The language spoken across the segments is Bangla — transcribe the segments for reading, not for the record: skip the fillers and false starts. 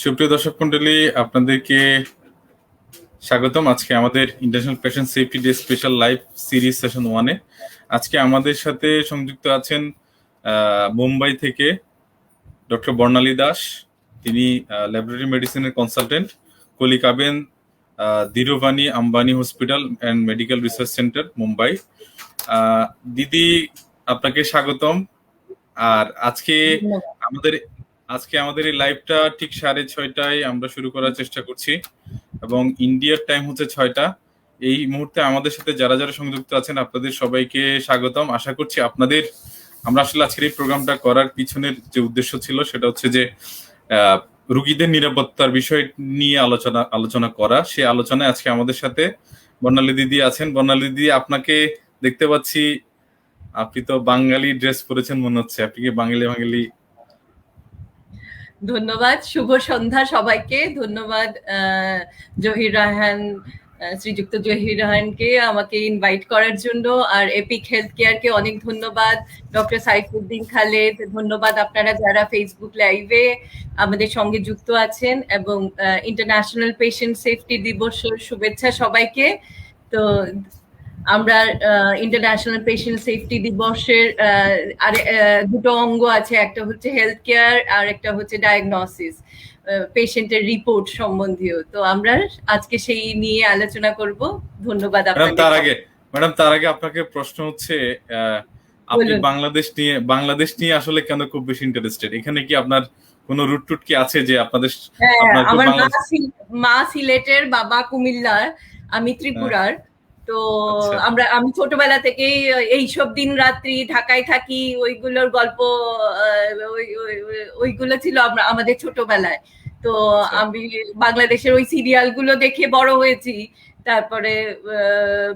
সুপ্রিয় দর্শক মন্ডলী, আপনাদেরকে স্বাগতম আজকে আমাদের international patient safety day special live series session 1-এ। আজকে আমাদের সাথে সংযুক্ত আছেন মুম্বাই থেকে ডক্টর বর্ণালী দাস। তিনি ল্যাবরেটরি মেডিসিনের consultant, Kokilaben Dhirubhai Ambani hospital and medical research centre, Mumbai. দিদি, আপনাকে স্বাগতম। আর আজকে আমাদের এই লাইভটা ঠিক 6:30টায় আমরা শুরু করার চেষ্টা করছি এবং ইন্ডিয়ার টাইম হচ্ছে 6টা। এই মুহূর্তে আমাদের সাথে যারা যারা সংযুক্ত আছেন আপনাদের সবাইকে স্বাগতম। আশা করছি আমরা আসলে আজকের এই প্রোগ্রামটা করার পিছনের যে উদ্দেশ্য ছিল সেটা হচ্ছে যে রোগীদের নিরাপত্তার বিষয় নিয়ে আলোচনা করা। সেই আলোচনায় আজকে আমাদের সাথে বর্ণালী দিদি আছেন। বর্ণালী দিদি, আপনাকে দেখতে পাচ্ছি, আপনি তো বাঙালি ড্রেস পরেছেন মনে হচ্ছে। আপনি কি বাঙালি? ধন্যবাদ, শুভ সন্ধ্যা সবাইকে। ধন্যবাদ জহির রায়হান, শ্রীযুক্ত জহির রায়হানকে আমাকে ইনভাইট করার জন্য, আর এপিক হেলথ কেয়ারকে অনেক ধন্যবাদ, ডক্টর সাইফুদ্দিন খালেদ ধন্যবাদ, আপনারা যারা ফেসবুক লাইভে আমাদের সঙ্গে যুক্ত আছেন, এবং ইন্টারন্যাশনাল পেশেন্ট সেফটি দিবসের শুভেচ্ছা সবাইকে। তো আমরা ইন্টারন্যাশনাল পেশেন্ট সেফটি দিবসের দুটো অঙ্গ আছে, একটা হচ্ছে হেলথ কেয়ার আর একটা হচ্ছে ডায়াগনোসিস, পেশেন্টের রিপোর্ট সম্বন্ধীয়। তো আমরা আজকে সেই নিয়ে আলোচনা করব। ধন্যবাদ আপনাদের। ম্যাডাম, তার আগে আপনাকে প্রশ্ন হচ্ছে, আপনি বাংলাদেশ নিয়ে আসলে কেন খুব বেশি ইন্টারেস্টেড? এখানে কি আপনার কোনো রুট টুট কি আছে যে আপনাদের? আমার মা সিলেটের, বাবা কুমিল্লার, আমি ত্রিপুরার। তো আমি ছোটবেলা থেকেই এইসব দিন রাত্রি ঢাকায় থাকি, ওইগুলোর গল্প, ওইগুলো ছিল আমাদের ছোটবেলায়। তো আমি বাংলাদেশের ওই সিরিয়াল গুলো দেখে বড় হয়েছি। তারপরে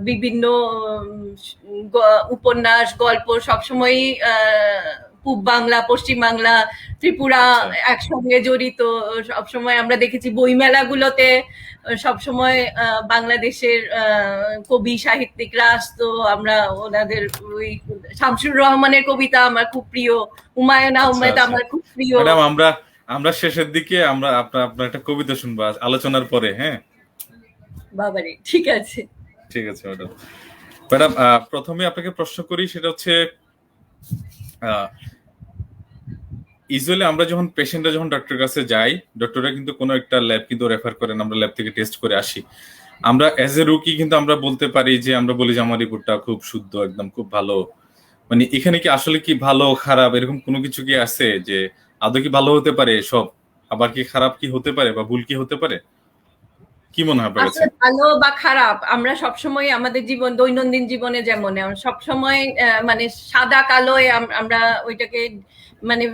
বিভিন্ন উপন্যাস, গল্প সবসময়ই পূব বাংলা, পশ্চিম বাংলা, ত্রিপুরা একসঙ্গে জড়িত। সবসময় আমরা দেখেছি বইমেলাগুলোতে সবসময় বাংলাদেশের কবি সাহিত্যিকরা আসতো। আমরা ওনাদের ওই শামসুর রহমানের কবিতা আমার খুব প্রিয়, হুমায়ুন আহমেদ আমার খুব প্রিয়। ম্যাডাম, আমরা শেষের দিকে আপনার একটা কবিতা শুনবো আলোচনার পরে। হ্যাঁ বাবারে, ঠিক আছে ম্যাডাম। প্রথমে আপনাকে প্রশ্ন করি, সেটা হচ্ছে ইউজুয়ালি আমরা যখন পেশেন্টরা যখন ডক্টরের কাছে যাই, ডক্টররা কিন্তু কোনো একটা ল্যাব কিন্তু রেফার করেন, আমরা ল্যাব থেকে টেস্ট করে আসি। আমরা অ্যাজ এ রুকি কিন্তু আমরা বলতে পারি যে আমরা বলি যে আমার রিপোর্টটা খুব শুদ্ধ, একদম খুব ভালো। মানে এখানে কি আসলে কি ভালো খারাপ এরকম কোনো কিছু কি আছে যে আদৌ কি ভালো হতে পারে সব, আবার কি খারাপ কি হতে পারে বা ভুল কি হতে পারে? কি মনে হয়? ভালো বা খারাপ আমরা সবসময় আমাদের দৈনন্দিন জীবনে যেমন সবসময় মানে সাদা কালোয় আমরা ওইটাকে মানে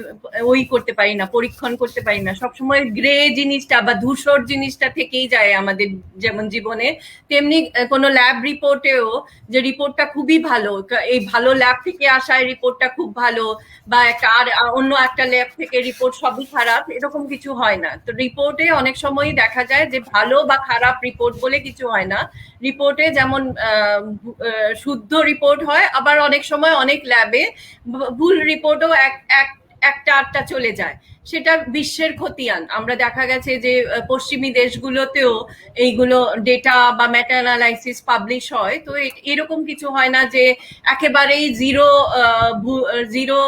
ওই করতে পারি না, পরীক্ষণ করতে পারি না। সবসময় গ্রে জিনিসটা বা ধূসর জিনিসটা থেকেই যায় আমাদের যেমন জীবনে, তেমনি কোনো ল্যাব রিপোর্টেও যে রিপোর্টটা খুবই ভালো, এই ভালো ল্যাব থেকে আসা রিপোর্টটা খুব ভালো, বা আর অন্য একটা ল্যাব থেকে রিপোর্ট সবই খারাপ, এরকম কিছু হয় না। তো রিপোর্টে অনেক সময় দেখা যায় যে ভালো বা খারাপ রিপোর্ট বলে কিছু হয় না। রিপোর্টে যেমন শুদ্ধ রিপোর্ট হয়, আবার অনেক সময় অনেক ল্যাবে ভুল রিপোর্টও একটা আটটা চলে যায়। সেটা বিশ্বের খতিয়ান। আমরা দেখা গেছে যে পশ্চিমী দেশগুলোতেও এইগুলো ডেটা বা মেটা অ্যানালাইসিস পাবলিশ হয়। তো এরকম কিছু হয় না যে একেবারেই জিরো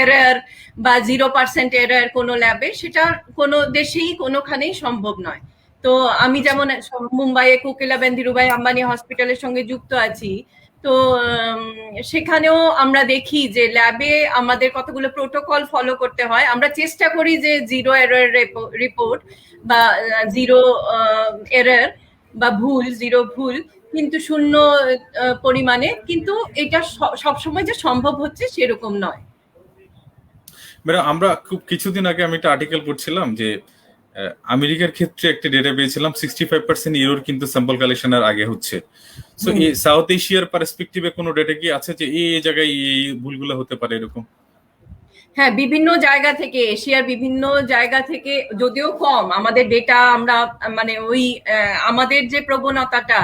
এরার বা 0% এরার কোনো ল্যাবে, সেটা কোনো দেশেই কোনোখানেই সম্ভব নয়। তো আমি যেমন মুম্বাইয়ে কোকিলাবেন ধীরুভাই আম্বানি হসপিটালের সঙ্গে যুক্ত আছি, তো সেখানেও আমরা দেখি যে ল্যাবে আমাদের কতগুলো প্রোটোকল ফলো করতে হয়। আমরা চেষ্টা করি যে জিরো এরর রিপোর্ট বা জিরো এরর বা জিরো ভুল, কিন্তু শূন্য পরিমাণে, কিন্তু এটা সবসময় যে সম্ভব হচ্ছে সেরকম নয়। ম্যাডাম, আমরা খুব কিছুদিন আগে আমি একটা আর্টিকেল পড়ছিলাম যে আমেরিকার ক্ষেত্রে একটা ডেটা পেয়েছিলাম 65% এরর কিন্তু স্যাম্পল কালেকশনের আগে হচ্ছে। সো এই সাউথ এশিয়ার পার্সপেক্টিভে কোনো ডেটা কি আছে যে এই জায়গায় এই ভুলগুলো হতে পারে এরকম? হ্যাঁ, বিভিন্ন জায়গা থেকে, এশিয়ার বিভিন্ন জায়গা থেকে, যদিও কম আমাদের ডেটা, আমরা মানে ওই আমাদের যে প্রবণতাটা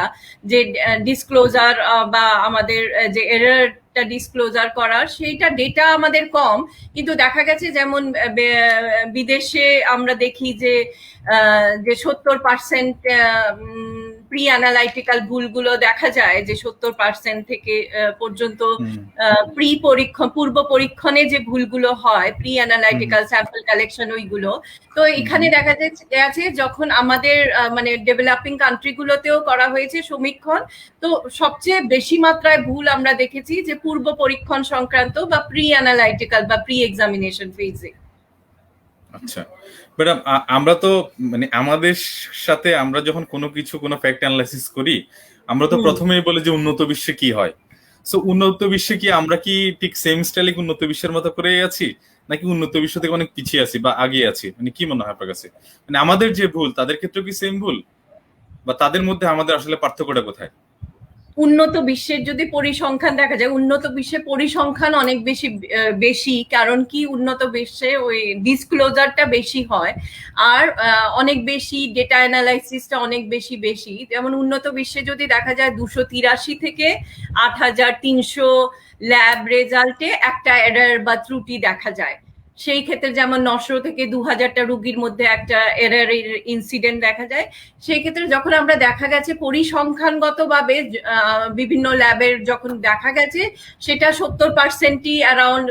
যে ডিসক্লোজার বা আমাদের যে এরর টা ডিসক্লোজার করার, সেইটা ডেটা আমাদের কম, কিন্তু দেখা গেছে যেমন বিদেশে আমরা দেখি যে 70% প্রি অ্যানালাইটিক্যাল ভুলগুলো দেখা যায়, যে 70% থেকে পর্যন্ত পূর্ব পরীক্ষণে যে ভুলগুলো হয়, প্রি অ্যানালাইটিক্যাল স্যাম্পল কালেকশন ওইগুলো। তো এখানে দেখা যাচ্ছে যখন আমাদের মানে ডেভেলপিং কান্ট্রি গুলোতেও করা হয়েছে সমীক্ষণ, তো সবচেয়ে বেশি মাত্রায় ভুল আমরা দেখেছি যে পূর্ব পরীক্ষণ সংক্রান্ত বা প্রি অ্যানালাইটিক্যাল বা প্রি এক্সামিনেশন ফেজে। আচ্ছা ম্যাডাম, আমরা তো মানে আমাদের সাথে আমরা যখন কোনো ফ্যাক্ট অ্যানালাইসিস করি, আমরা তো প্রথমেই বলি যে উন্নত বিশ্বে কি হয়। সো উন্নত বিশ্বে কি আমরা কি ঠিক সেম স্টাইলে উন্নত বিশ্বের মতো করে আছি, নাকি উন্নত বিশ্ব থেকে অনেক পিছিয়ে আছি বা আগে আছি? মানে কি মনে হয় আপনার কাছে, মানে আমাদের যে ভুল তাদের ক্ষেত্রে কি সেম ভুল, বা তাদের মধ্যে আমাদের আসলে পার্থক্যটা কোথায়? উন্নত বিশ্বের যদি পরিসংখ্যান দেখা যায়, উন্নত বিশ্বে পরিসংখ্যান অনেক বেশি, কারণ কি উন্নত বিশ্বে ওই ডিসক্লোজারটা বেশি হয়, আর অনেক বেশি ডেটা অ্যানালাইসিসটা অনেক বেশি। যেমন উন্নত বিশ্বে যদি দেখা যায় 283 থেকে 8300 ল্যাব রেজাল্টে একটা এরর বা ত্রুটি দেখা যায়। সেই ক্ষেত্রে যেমন 900 থেকে 2000টা রোগীর মধ্যে একটা এরর ইনসিডেন্ট দেখা যায়। সেই ক্ষেত্রে যখন আমরা দেখা গেছে পরিসংখ্যানগতভাবে বিভিন্ন ল্যাবের যখন দেখা গেছে, সেটা 70%ই অ্যারাউন্ড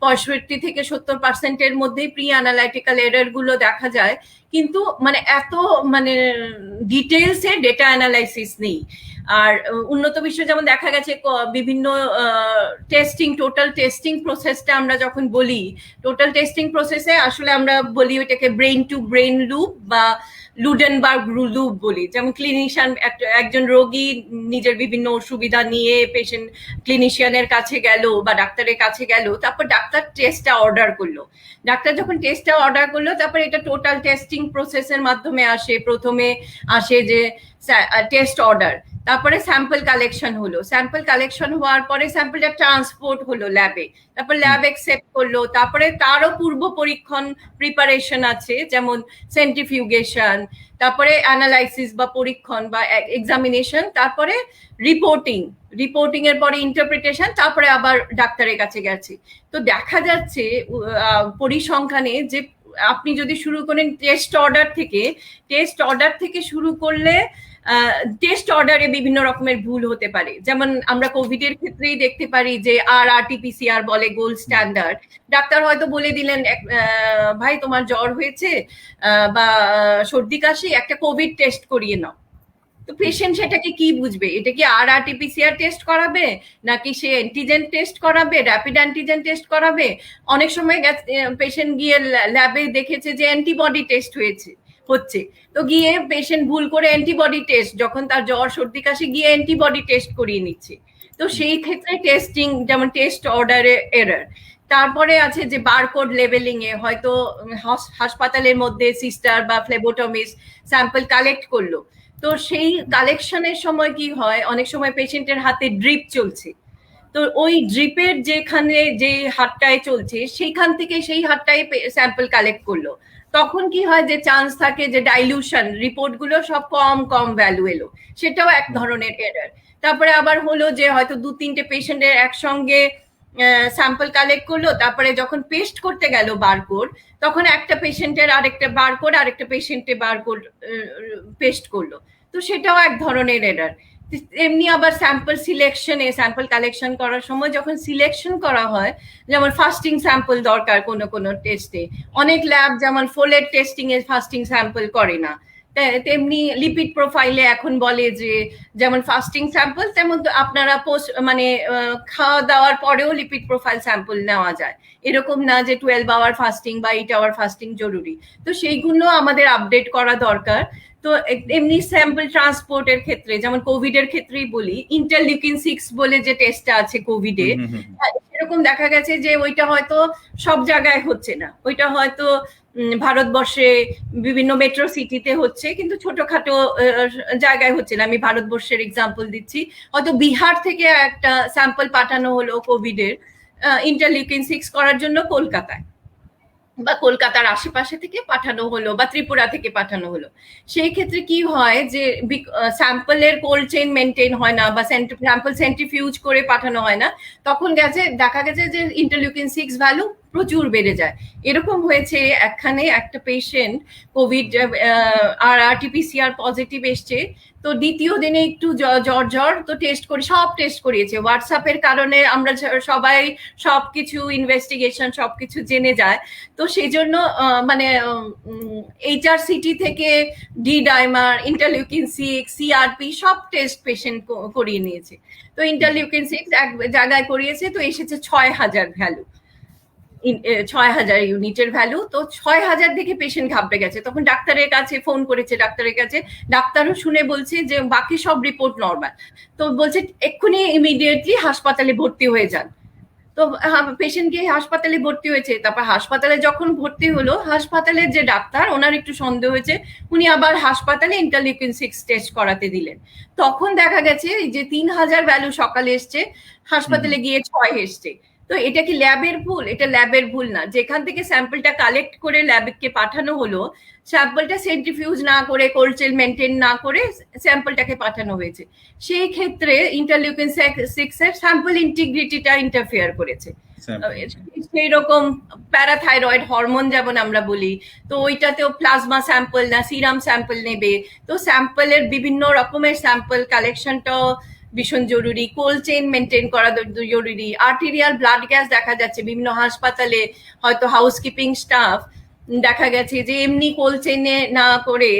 65 থেকে 70%-এর মধ্যেই প্রি অ্যানালাইটিক্যাল এরর গুলো দেখা যায়, কিন্তু মানে এত মানে ডিটেলসে ডেটা অ্যানালাইসিস নেই। আর উন্নত বিশ্বে যেমন দেখা গেছে বিভিন্ন টোটাল টেস্টিং প্রসেসটা আমরা যখন বলি, টোটাল টেস্টিং প্রসেসে আসলে আমরা বলি ওইটাকে ব্রেইন টু ব্রেইন লুপ বা লুডেনবার্গ লুপ বলি। যেমন ক্লিনিশিয়ান, একজন রোগী নিজের বিভিন্ন অসুবিধা নিয়ে পেশেন্ট ক্লিনিশিয়ানের কাছে গেল বা ডাক্তারের কাছে গেল, তারপর ডাক্তার টেস্টটা অর্ডার করলো। ডাক্তার যখন টেস্টটা অর্ডার করলো, তারপর এটা টোটাল টেস্টিং প্রসেসের মাধ্যমে আসে। প্রথমে আসে যে টেস্ট অর্ডার, তারপরে স্যাম্পল কালেকশন হলো, স্যাম্পল কালেকশন হওয়ার পরে স্যাম্পলটা ট্রান্সপোর্ট হলো ল্যাবে, তারপর ল্যাব অ্যাকসেপ্ট করলো, তারপরে তারও পূর্ব পরীক্ষণ প্রিপারেশন আছে, যেমন সেন্ট্রিফিউগেশন, তারপরে অ্যানালাইসিস বা পরীক্ষণ বা এক্সামিনেশন, তারপরে রিপোর্টিং এর পরে ইন্টারপ্রিটেশন, তারপরে আবার ডাক্তারের কাছে গেছে। তো দেখা যাচ্ছে পরিসংখ্যানে যে আপনি যদি শুরু করেন টেস্ট অর্ডার থেকে শুরু করলে টেস্ট অর্ডারে বিভিন্ন রকমের ভুল হতে পারে। যেমন আমরা কোভিড এর ক্ষেত্রেই দেখতে পারি যে RT-PCR বলে গোল্ড স্ট্যান্ডার্ড। ডাক্তার হয়তো বলে দিলেন, ভাই তোমার জ্বর হয়েছে বা সর্দি কাশি, একটা কোভিড টেস্ট করিয়ে নাও। তো পেশেন্ট সেটাকে কি বুঝবে? এটা কি RT-PCR টেস্ট করাবে, নাকি সে অ্যান্টিজেন টেস্ট করাবে, র্যাপিড অ্যান্টিজেন টেস্ট করাবে? অনেক সময় পেশেন্ট গিয়ে ল্যাবে দেখেছে যে অ্যান্টিবডি টেস্ট হচ্ছে, তো গিয়ে পেশেন্ট ভুল করে অ্যান্টিবডি টেস্ট, যখন তার জ্বর সর্দি কাশি, গিয়ে অ্যান্টিবডি টেস্ট করিয়ে নিচ্ছে। তো সেই ক্ষেত্রে টেস্টিং, যেমন টেস্ট অর্ডারে এরর। তারপরে আছে যে বারকোড লেভেলিং এ হয়তো হাসপাতালের মধ্যে সিস্টার বা ফ্লেবোটমিস্ট স্যাম্পল কালেক্ট করলো, তো সেই কালেকশনের সময় কি হয়, অনেক সময় পেশেন্টের হাতে ড্রিপ চলছে, তো ওই ড্রিপের যেখানে যে হাতটায় চলছে সেইখান থেকে সেই হাতটায় স্যাম্পল কালেক্ট করলো, তখন কি হয় যে চান্স থাকে যে ডাইলিউশন, রিপোর্ট গুলো সব কম ভ্যালু এলো, সেটাও এক ধরনের এরর। তারপরে আবার হলো যে হয়তো 2-3টে পেশেন্টের একসঙ্গে স্যাম্পল কালেক্ট করলো, তারপরে যখন পেস্ট করতে গেল বারকোড, তখন একটা পেশেন্টের আরেকটা বারকোড, আরেকটা পেশেন্টের বারকোড পেস্ট করলো, তো সেটাও এক ধরনের এরর। এমনি আবার স্যাম্পল কালেকশন করার সময় যখন সিলেকশন করা হয়, যেমন ফাস্টিং স্যাম্পল দরকার কোনো টেস্টে, অনেক ল্যাব যেমন ফোলেট টেস্টিং এ ফাস্টিং স্যাম্পল করে না, তেমনি লিপিড প্রোফাইলে এখন বলে যে যেমন ফাস্টিং স্যাম্পল, তেমন আপনারা মানে খাওয়া দাওয়ার পরেও লিপিড প্রোফাইল স্যাম্পল নেওয়া যায়, এরকম না যে 12 আওয়ার ফাস্টিং বা 8 আওয়ার ফাস্টিং জরুরি। তো সেইগুলো আমাদের আপডেট করা দরকার। তো এমনি স্যাম্পল ট্রান্সপোর্টের ক্ষেত্রে, যেমন কোভিড এর ক্ষেত্রেই বলি, ইন্টারলিউকিন 6 বলে যে টেস্টটা আছে কোভিডে, এরকম দেখা গেছে যে ওইটা হয়তো সব জায়গায় হচ্ছে না, ওইটা হয়তো ভারতবর্ষে বিভিন্ন মেট্রো সিটিতে হচ্ছে, কিন্তু ছোটখাটো জায়গায় হচ্ছে না। আমি ভারতবর্ষের এক্সাম্পল দিচ্ছি, হয়তো বিহার থেকে একটা স্যাম্পল পাঠানো হলো কোভিডের ইন্টারলিউকিন 6 করার জন্য কলকাতায়, বা কলকাতার আশেপাশে থেকে পাঠানো হলো বা ত্রিপুরা থেকে পাঠানো হলো, সেই ক্ষেত্রে কি হয় যে স্যাম্পলের কোল্ড চেইন মেনটেন হয় না বা স্যাম্পল সেন্ট্রিফিউজ করে পাঠানো হয় না, তখন দেখা গেছে যে ইন্টারলিউকিন 6 ভ্যালু প্রচুর বেড়ে যায়। এরকম হয়েছে এখানে একটা পেশেন্ট কোভিড আর আরটিপিসিআর পজিটিভ এসছে, তো দ্বিতীয় দিনে একটু জ্বর তো সব টেস্ট করিয়েছে। হোয়াটসঅ্যাপের কারণে আমরা সবাই সবকিছু ইনভেস্টিগেশন সবকিছু জেনে যায়, তো সেই জন্য মানে এইচআরসিটি থেকে ডি ডাইমার, ইন্টারলিউকিন 6, সিআরপি সব টেস্ট পেশেন্ট করিয়ে নিয়েছে। তো ইন্টারলিউকিন 6 এক জায়গায় করিয়েছে, তো এসেছে 6000 ভ্যালু, 6000 ইউনিটের ভ্যালু। তো 6000 দেখে পেশেন্ট ঘাবড়ে গেছে, তখন ডাক্তারের কাছে ফোন করেছে, ডাক্তারও শুনে বলছে যে বাকি সব রিপোর্ট নর্মাল। তো বলছে এক্ষুনি ইমিডিয়েটলি হাসপাতালে ভর্তি হয়ে যান। তো পেশেন্ট গিয়ে হাসপাতালে ভর্তি হয়েছে। তারপর হাসপাতালে যখন ভর্তি হলো, হাসপাতালের যে ডাক্তার, ওনার একটু সন্দেহ হয়েছে, উনি আবার হাসপাতালে ইন্টারলিউকিন 6 টেস্ট করাতে দিলেন। তখন দেখা গেছে যে 3000 ভ্যালু সকালে এসছে, হাসপাতালে গিয়ে 6 এসছে। তো এটা কি ল্যাবের ভুল? এটা ল্যাবের ভুল না। যেখান থেকে স্যাম্পলটা কালেক্ট করে ল্যাবকে পাঠানো হলো, স্যাম্পলটা সেন্ট্রিফিউজ না করে, কোল্ড চেইন মেনটেন না করে স্যাম্পলটাকে পাঠানো হয়েছে, সেই ক্ষেত্রে ইন্টারলিউকিন 6 এর স্যাম্পল ইন্টিগ্রিটিটা ইন্টারফেয়ার করেছে। সেই রকম প্যারাথাইরয়েড হরমোন যেমন আমরা বলি, তো ওইটাতেও প্লাজমা স্যাম্পল না সিরাম স্যাম্পল নেবে, তো স্যাম্পলের বিভিন্ন রকমের স্যাম্পল কালেকশনটাও ভীষণ জরুরি, কোল্ড চেইন মেনটেন করা জরুরি। আর্টেরিয়াল ব্লাড গ্যাস দেখা যাচ্ছে বিভিন্ন হাসপাতালে, হয়তো হাউসকিপিং স্টাফ দেখা গেছে যে এমনি কোল্ড চেইনে না করে,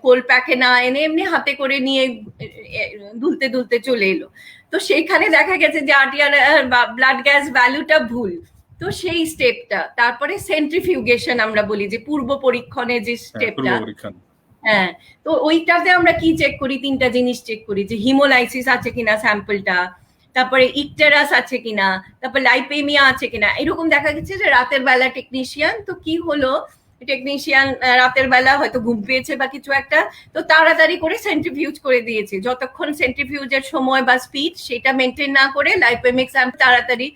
কোল্ড প্যাকে না এনে এমনি হাতে করে নিয়ে দুলতে দুলতে চলে এলো, তো সেইখানে দেখা গেছে যে আর্টেরিয়াল ব্লাড গ্যাস ভ্যালুটা ভুল। তো সেই স্টেপটা, তারপরে সেন্ট্রিফিউগেশন আমরা বলি যে পূর্ব পরীক্ষণে যে স্টেপটা, হ্যাঁ, তো ওইটাতে আমরা কি চেক করি? 3টা জিনিস চেক করি, যে হিমোলাইসিস আছে কিনা স্যাম্পলটা, তারপরে ইকটেরাস আছে কিনা, তারপর লাইপেমিয়া আছে কিনা। এরকম দেখা গেছে যে রাতের বেলা টেকনিশিয়ান, তো কি হলো, টেকনিশিয়ান রাতের বেলা হয়তো ঘুম পেয়েছে বা কিছু একটা, তো তাড়াতাড়ি করে সেন্ট্রিফিউজ করে দিয়েছে। যতক্ষণ সেন্ট্রিফিউজের সময় বা স্পিড সেটা মেনটেন না করে লাইপেমিক স্যাম্পল তাড়াতাড়ি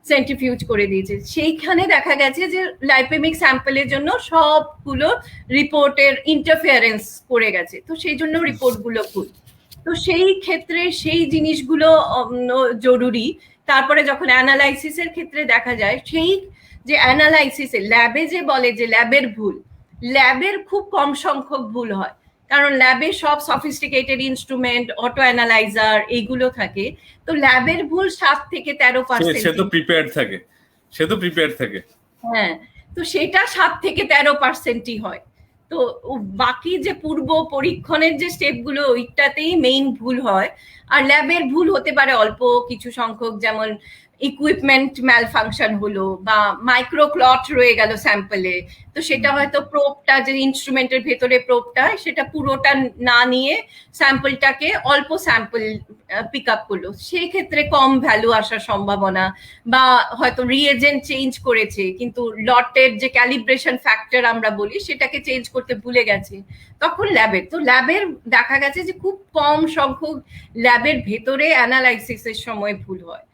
সেন্ট্রিফিউজ করে দিয়েছে। সেইখানে দেখা গেছে যে লাইপেমিক স্যাম্পলের জন্য সবগুলো রিপোর্টের ইন্টারফিয়ারেন্স করে গেছে, তো সেই জন্য রিপোর্টগুলো ভুল। তো সেই ক্ষেত্রে সেই জিনিসগুলো জরুরি। তারপরে যখন অ্যানালাইসিসের ক্ষেত্রে দেখা যায়, সেই যে অ্যানালাইসিসে ল্যাবে যে বলে যে ল্যাবের ভুল, ল্যাবের খুব কম সংখ্যক ভুল হয়, কারণ ল্যাবে সব সফিস্টিকেটেড ইনস্ট্রুমেন্ট, অটো অ্যানালাইজার এইগুলো থাকে, তো ল্যাবের ভুল 7 থেকে 13%। সে তো প্রিপেয়ার্ড থাকে। হ্যাঁ, তো সেটা 7 থেকে 13%ই হয়। তো বাকি যে পূর্ব পরীক্ষণের যে স্টেপগুলো, ওইটাতেই মেইন ভুল হয়। আর ল্যাবের ভুল হতে পারে অল্প কিছু সংখ্যক, যেমন ইকুইপমেন্ট ম্যালফাংশন হলো বা মাইক্রোক্লট রয়ে গেল স্যাম্পলে, তো সেটা হয়তো প্রোবটা, যে ইনস্ট্রুমেন্টের ভেতরে প্রোবটা, সেটা পুরোটা না নিয়ে স্যাম্পলটাকে অল্প স্যাম্পল পিক আপ করলো, সেই ক্ষেত্রে কম ভ্যালু আসার সম্ভাবনা। বা হয়তো রিএজেন্ট চেঞ্জ করেছে, কিন্তু লটের যে ক্যালিব্রেশন ফ্যাক্টর আমরা বলি সেটাকে চেঞ্জ করতে ভুলে গেছে, তখন ল্যাবের দেখা গেছে যে খুব কম সংখ্যক ল্যাবের ভেতরে অ্যানালাইসিসের সময় ভুল হয়।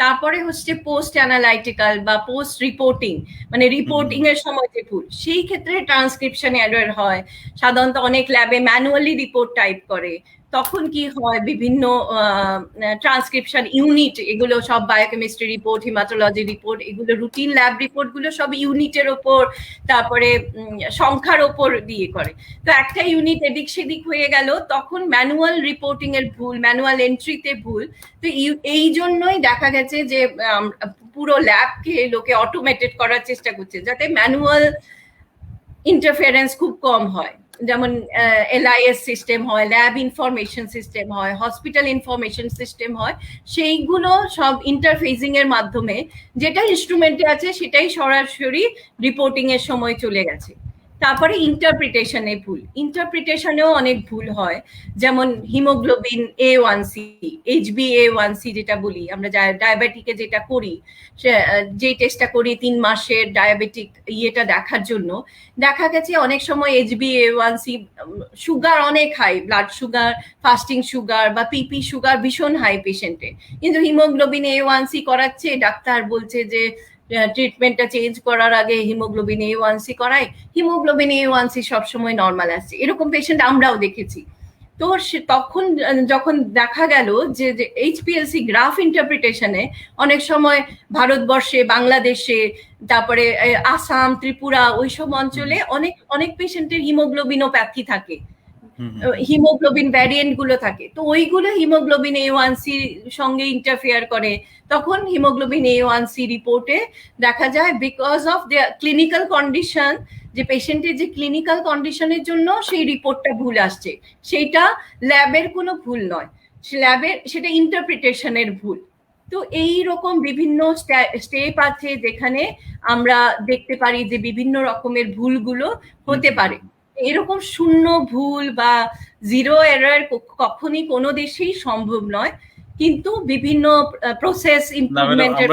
তারপরে হচ্ছে পোস্ট অ্যানালাইটিক্যাল বা পোস্ট রিপোর্টিং, মানে রিপোর্টিং এর সময় যে ভুল, সেই ক্ষেত্রে ট্রান্সক্রিপশন এরর হয়। সাধারণত অনেক ল্যাবে ম্যানুয়ালি রিপোর্ট টাইপ করে, তখন কি হয়, বিভিন্ন ট্রান্সক্রিপশন ইউনিট, এগুলো সব বায়োকেমিস্ট্রি রিপোর্ট, হিমাটোলজি রিপোর্ট, এগুলো রুটিন ল্যাব রিপোর্ট গুলো সব ইউনিটের ওপর, তারপরে সংখ্যার ওপর দিয়ে করে। তো একটা ইউনিট এদিক সেদিক হয়ে গেল, তখন ম্যানুয়াল রিপোর্টিং এর ভুল, ম্যানুয়াল এন্ট্রিতে ভুল। তো এই জন্যই দেখা গেছে যে পুরো ল্যাবকে লোকে অটোমেটেড করার চেষ্টা করছে, যাতে ম্যানুয়াল ইন্টারফারেন্স খুব কম হয়। যেমন এলআইএস সিস্টেম হয়, ল্যাব ইনফরমেশন সিস্টেম হয়, হসপিটাল ইনফরমেশন সিস্টেম হয়, সেইগুলো সব ইন্টারফেসিং এর মাধ্যমে, যেটা ইনস্ট্রুমেন্টে আছে সেটাই সরাসরি রিপোর্টিং এর সময় চলে গেছে। তারপরে ইন্টারপ্রিটেশনেও অনেক ভুল হয়, যেমন হিমোগ্লোবিন A1C, HbA1c যেটা বলি আমরা, ডায়াবেটিকে যেটা করি, যে টেস্টটা করি 3 মাসের ডায়াবেটিক ইয়েটা দেখার জন্য, দেখা গেছে অনেক সময় HbA1c সুগার অনেক high, blood sugar, fasting sugar বা পিপি সুগার ভীষণ হাই পেশেন্টে, কিন্তু হিমোগ্লোবিন A1c করাচ্ছে, ডাক্তার বলছে যে ট্রিটমেন্টটা চেঞ্জ করার আগে হিমোগ্লোবিন A1C করায়, হিমোগ্লোবিন A1C সবসময় নর্মাল আসছে, এরকম পেশেন্ট আমরাও দেখেছি। তো তখন যখন দেখা গেল যে এইচপিএলসি গ্রাফ ইন্টারপ্রিটেশনে অনেক সময় ভারতবর্ষে, বাংলাদেশে, তারপরে আসাম, ত্রিপুরা, ওইসব অঞ্চলে অনেক অনেক পেশেন্টের হিমোগ্লোবিনোপ্যাথি থাকে, হিমোগ্লোবিন ভ্যারিয়েন্ট গুলো থাকে, তো ওইগুলো হিমোগ্লোবিন A1C সঙ্গে ইন্টারফেয়ার করে। তখন হিমোগ্লোবিন A1C রিপোর্টে দেখা যায় because of the clinical condition, যে পেশেন্টের যে ক্লিনিক্যাল কন্ডিশনের জন্য সেই রিপোর্টটা ভুল আসছে, সেইটা ল্যাবের কোনো ভুল নয়, সেটা ইন্টারপ্রিটেশনের ভুল। তো এই রকম বিভিন্ন স্টেপ আছে যেখানে আমরা দেখতে পারি যে বিভিন্ন রকমের ভুলগুলো হতে পারে। এরকম শূন্য ভুল বা জিরো এরর কখনই কোনো দেশেই সম্ভব নয়, কিন্তু বিভিন্ন প্রসেস ইমপ্লিমেন্টের।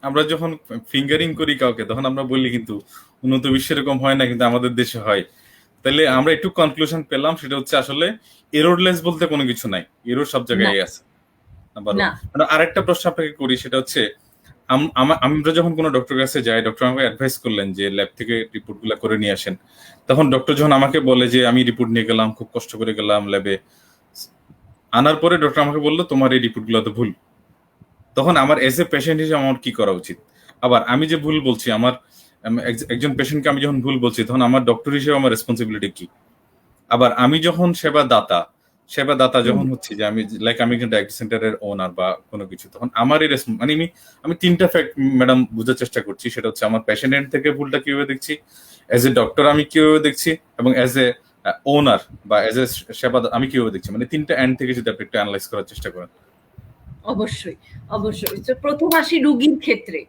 আমরা যখন ফিঙ্গারিং করি কাউকে, তখন আমরা বলি কিন্তু উন্নত বিশ্বে এরকম হয় না, কিন্তু আমাদের দেশে হয়। তাহলে আমরা একটু কনক্লুশন পেলাম, সেটা হচ্ছে আসলে এররলেস বলতে কোনো কিছু নাই, এরর সব জায়গায় আছে। আরেকটা প্রশ্ন আপনাকে করি, সেটা হচ্ছে আমরা যখন কোনো ডক্টর কাছে যাই, ডক্টর আমাকে অ্যাডভাইস করলেন যে ল্যাব থেকে রিপোর্ট গুলা করে নিয়ে আসেন। তখন ডক্টর যখন আমাকে বলে যে আমি রিপোর্ট নিয়ে গেলাম, খুব কষ্ট করে গেলাম ল্যাবে, আনার পরে ডক্টর আমাকে বললো তোমার এই রিপোর্ট গুলো তো ভুল। তখন আমার এজ এ পেশেন্ট হিসেবে আমার কি করা উচিত? আবার আমি যে ভুল বলছি, আমার একজন পেশেন্টকে আমি যখন ভুল বলছি, তখন আমার ডক্টর হিসেবে আমার রেসপন্সিবিলিটি কি? আবার আমি যখন সেবা দাতা যখন হচ্ছে, যে আমি আমি একজন ডায়াগনস্টিক সেন্টারের ওনার বা কোনো কিছু, তখন আমার এই মানে আমি তিনটা ফ্যাক্ট ম্যাডাম বোঝার চেষ্টা করছি। সেটা হচ্ছে আমার পেশেন্ট এন্ড থেকে ভুলটা কিভাবে দেখছি, এজ এ ডক্টর আমি কিভাবে দেখছি, এবং এজ এ ওনার বা এজ এ সেবা আমি কিভাবে দেখছি, মানে তিনটা এন্ড থেকে যদি আপনি একটু অ্যানালাইজ করার চেষ্টা করেন। অবশ্যই অবশ্যই। তো প্রথম আসি রুগীর ক্ষেত্রে।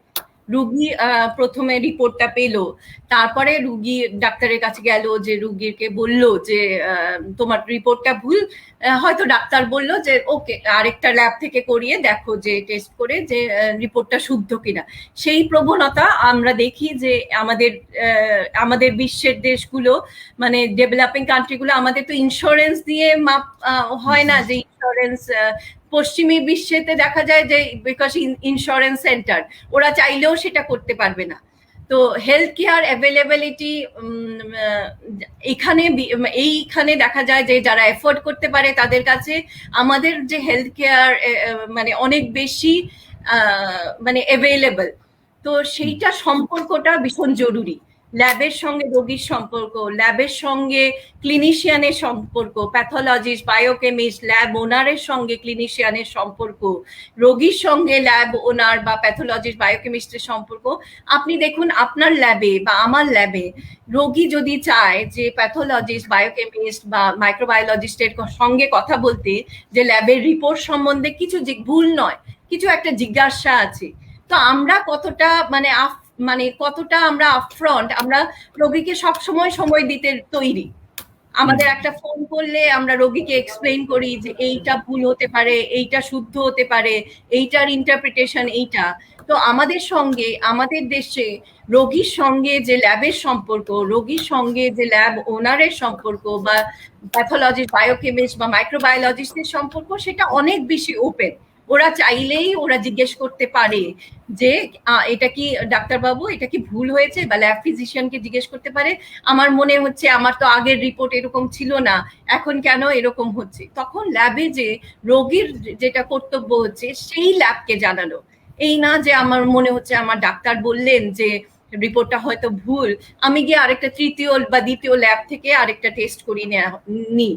রুগী প্রথমে রিপোর্টটা পেলো, তারপরে রুগী ডাক্তারের কাছে গেল, যে রুগীকে বলল যে তোমার রিপোর্টটা ভুল। হয়তো ডাক্তার বলল যে ওকে আরেকটা ল্যাব থেকে করিয়ে দেখো, যে টেস্ট করে যে রিপোর্টটা শুদ্ধ কিনা। সেই প্রবণতা আমরা দেখি যে আমাদের বিশ্বের দেশগুলো, মানে ডেভেলপিং কান্ট্রিগুলো, আমাদের তো ইন্স্যুরেন্স দিয়ে মাপ হয় না, যে ইন্স্যুরেন্স পশ্চিমী বিশ্বেতে দেখা যায় যে বিকজ ইন্স্যুরেন্স সেন্টার, ওরা চাইলেও সেটা করতে পারবে না। তো হেলথ কেয়ার অ্যাভেলেবিলিটি এইখানে দেখা যায় যে যারা এফোর্ড করতে পারে তাদের কাছে আমাদের যে হেলথ কেয়ার মানে অনেক বেশি মানে অ্যাভেলেবল। তো সেইটা সম্পর্কটা ভীষণ জরুরি। ল্যাবের সঙ্গে রোগীর সম্পর্ক, ল্যাবের সঙ্গে ক্লিনিশিয়ানের সম্পর্ক, প্যাথোলজিস্ট, বায়োকেমিস্ট, ল্যাব ওনারের সঙ্গে ক্লিনিশিয়ানের সম্পর্ক, রোগীর সঙ্গে ল্যাব ওনার বা প্যাথোলজিস্ট, বায়োকেমিস্টের সম্পর্ক। আপনি দেখুন আপনার ল্যাবে বা আমার ল্যাবে রোগী যদি চায় যে প্যাথোলজিস্ট, বায়োকেমিস্ট বা মাইক্রোবায়োলজিস্টের সঙ্গে কথা বলতে, যে ল্যাবের রিপোর্ট সম্বন্ধে কিছু ভুল নয়, কিছু একটা জিজ্ঞাসা আছে, তো আমরা কতটা আমরা আপফ্রন্ট, আমরা রোগীকে সবসময় সময় দিতে তৈরি। আমাদের একটা ফোন করলে আমরা রোগীকে এক্সপ্লেইন করি যে এইটা ভুল হতে পারে, এইটা শুদ্ধ হতে পারে, এইটার ইন্টারপ্রিটেশন এইটা। তো আমাদের সঙ্গে, আমাদের দেশে রোগীর সঙ্গে যে ল্যাবের সম্পর্ক, রোগীর সঙ্গে যে ল্যাব ওনারের সম্পর্ক বা প্যাথোলজিস্ট, বায়োকেমিস্ট বা মাইক্রোবায়োলজিস্টের সম্পর্ক, সেটা অনেক বেশি ওপেন। ওরা চাইলেই ওরা জিজ্ঞেস করতে পারে যে এটা কি ডাক্তারবাবু, এটা কি ভুল হয়েছে, বা ল্যাব ফিজিশিয়ানকে জিজ্ঞেস করতে পারে আমার মনে হচ্ছে আমার তো আগের রিপোর্ট এরকম ছিল না, এখন কেন এরকম হচ্ছে। তখন ল্যাবে যে রোগীর যেটা কর্তব্য হচ্ছে সেই ল্যাবকে জানানো, এই না যে আমার মনে হচ্ছে আমার ডাক্তার বললেন যে রিপোর্টটা হয়তো ভুল, আমি গিয়ে আরেকটা তৃতীয় বা দ্বিতীয় ল্যাব থেকে আরেকটা টেস্ট করিয়ে নি।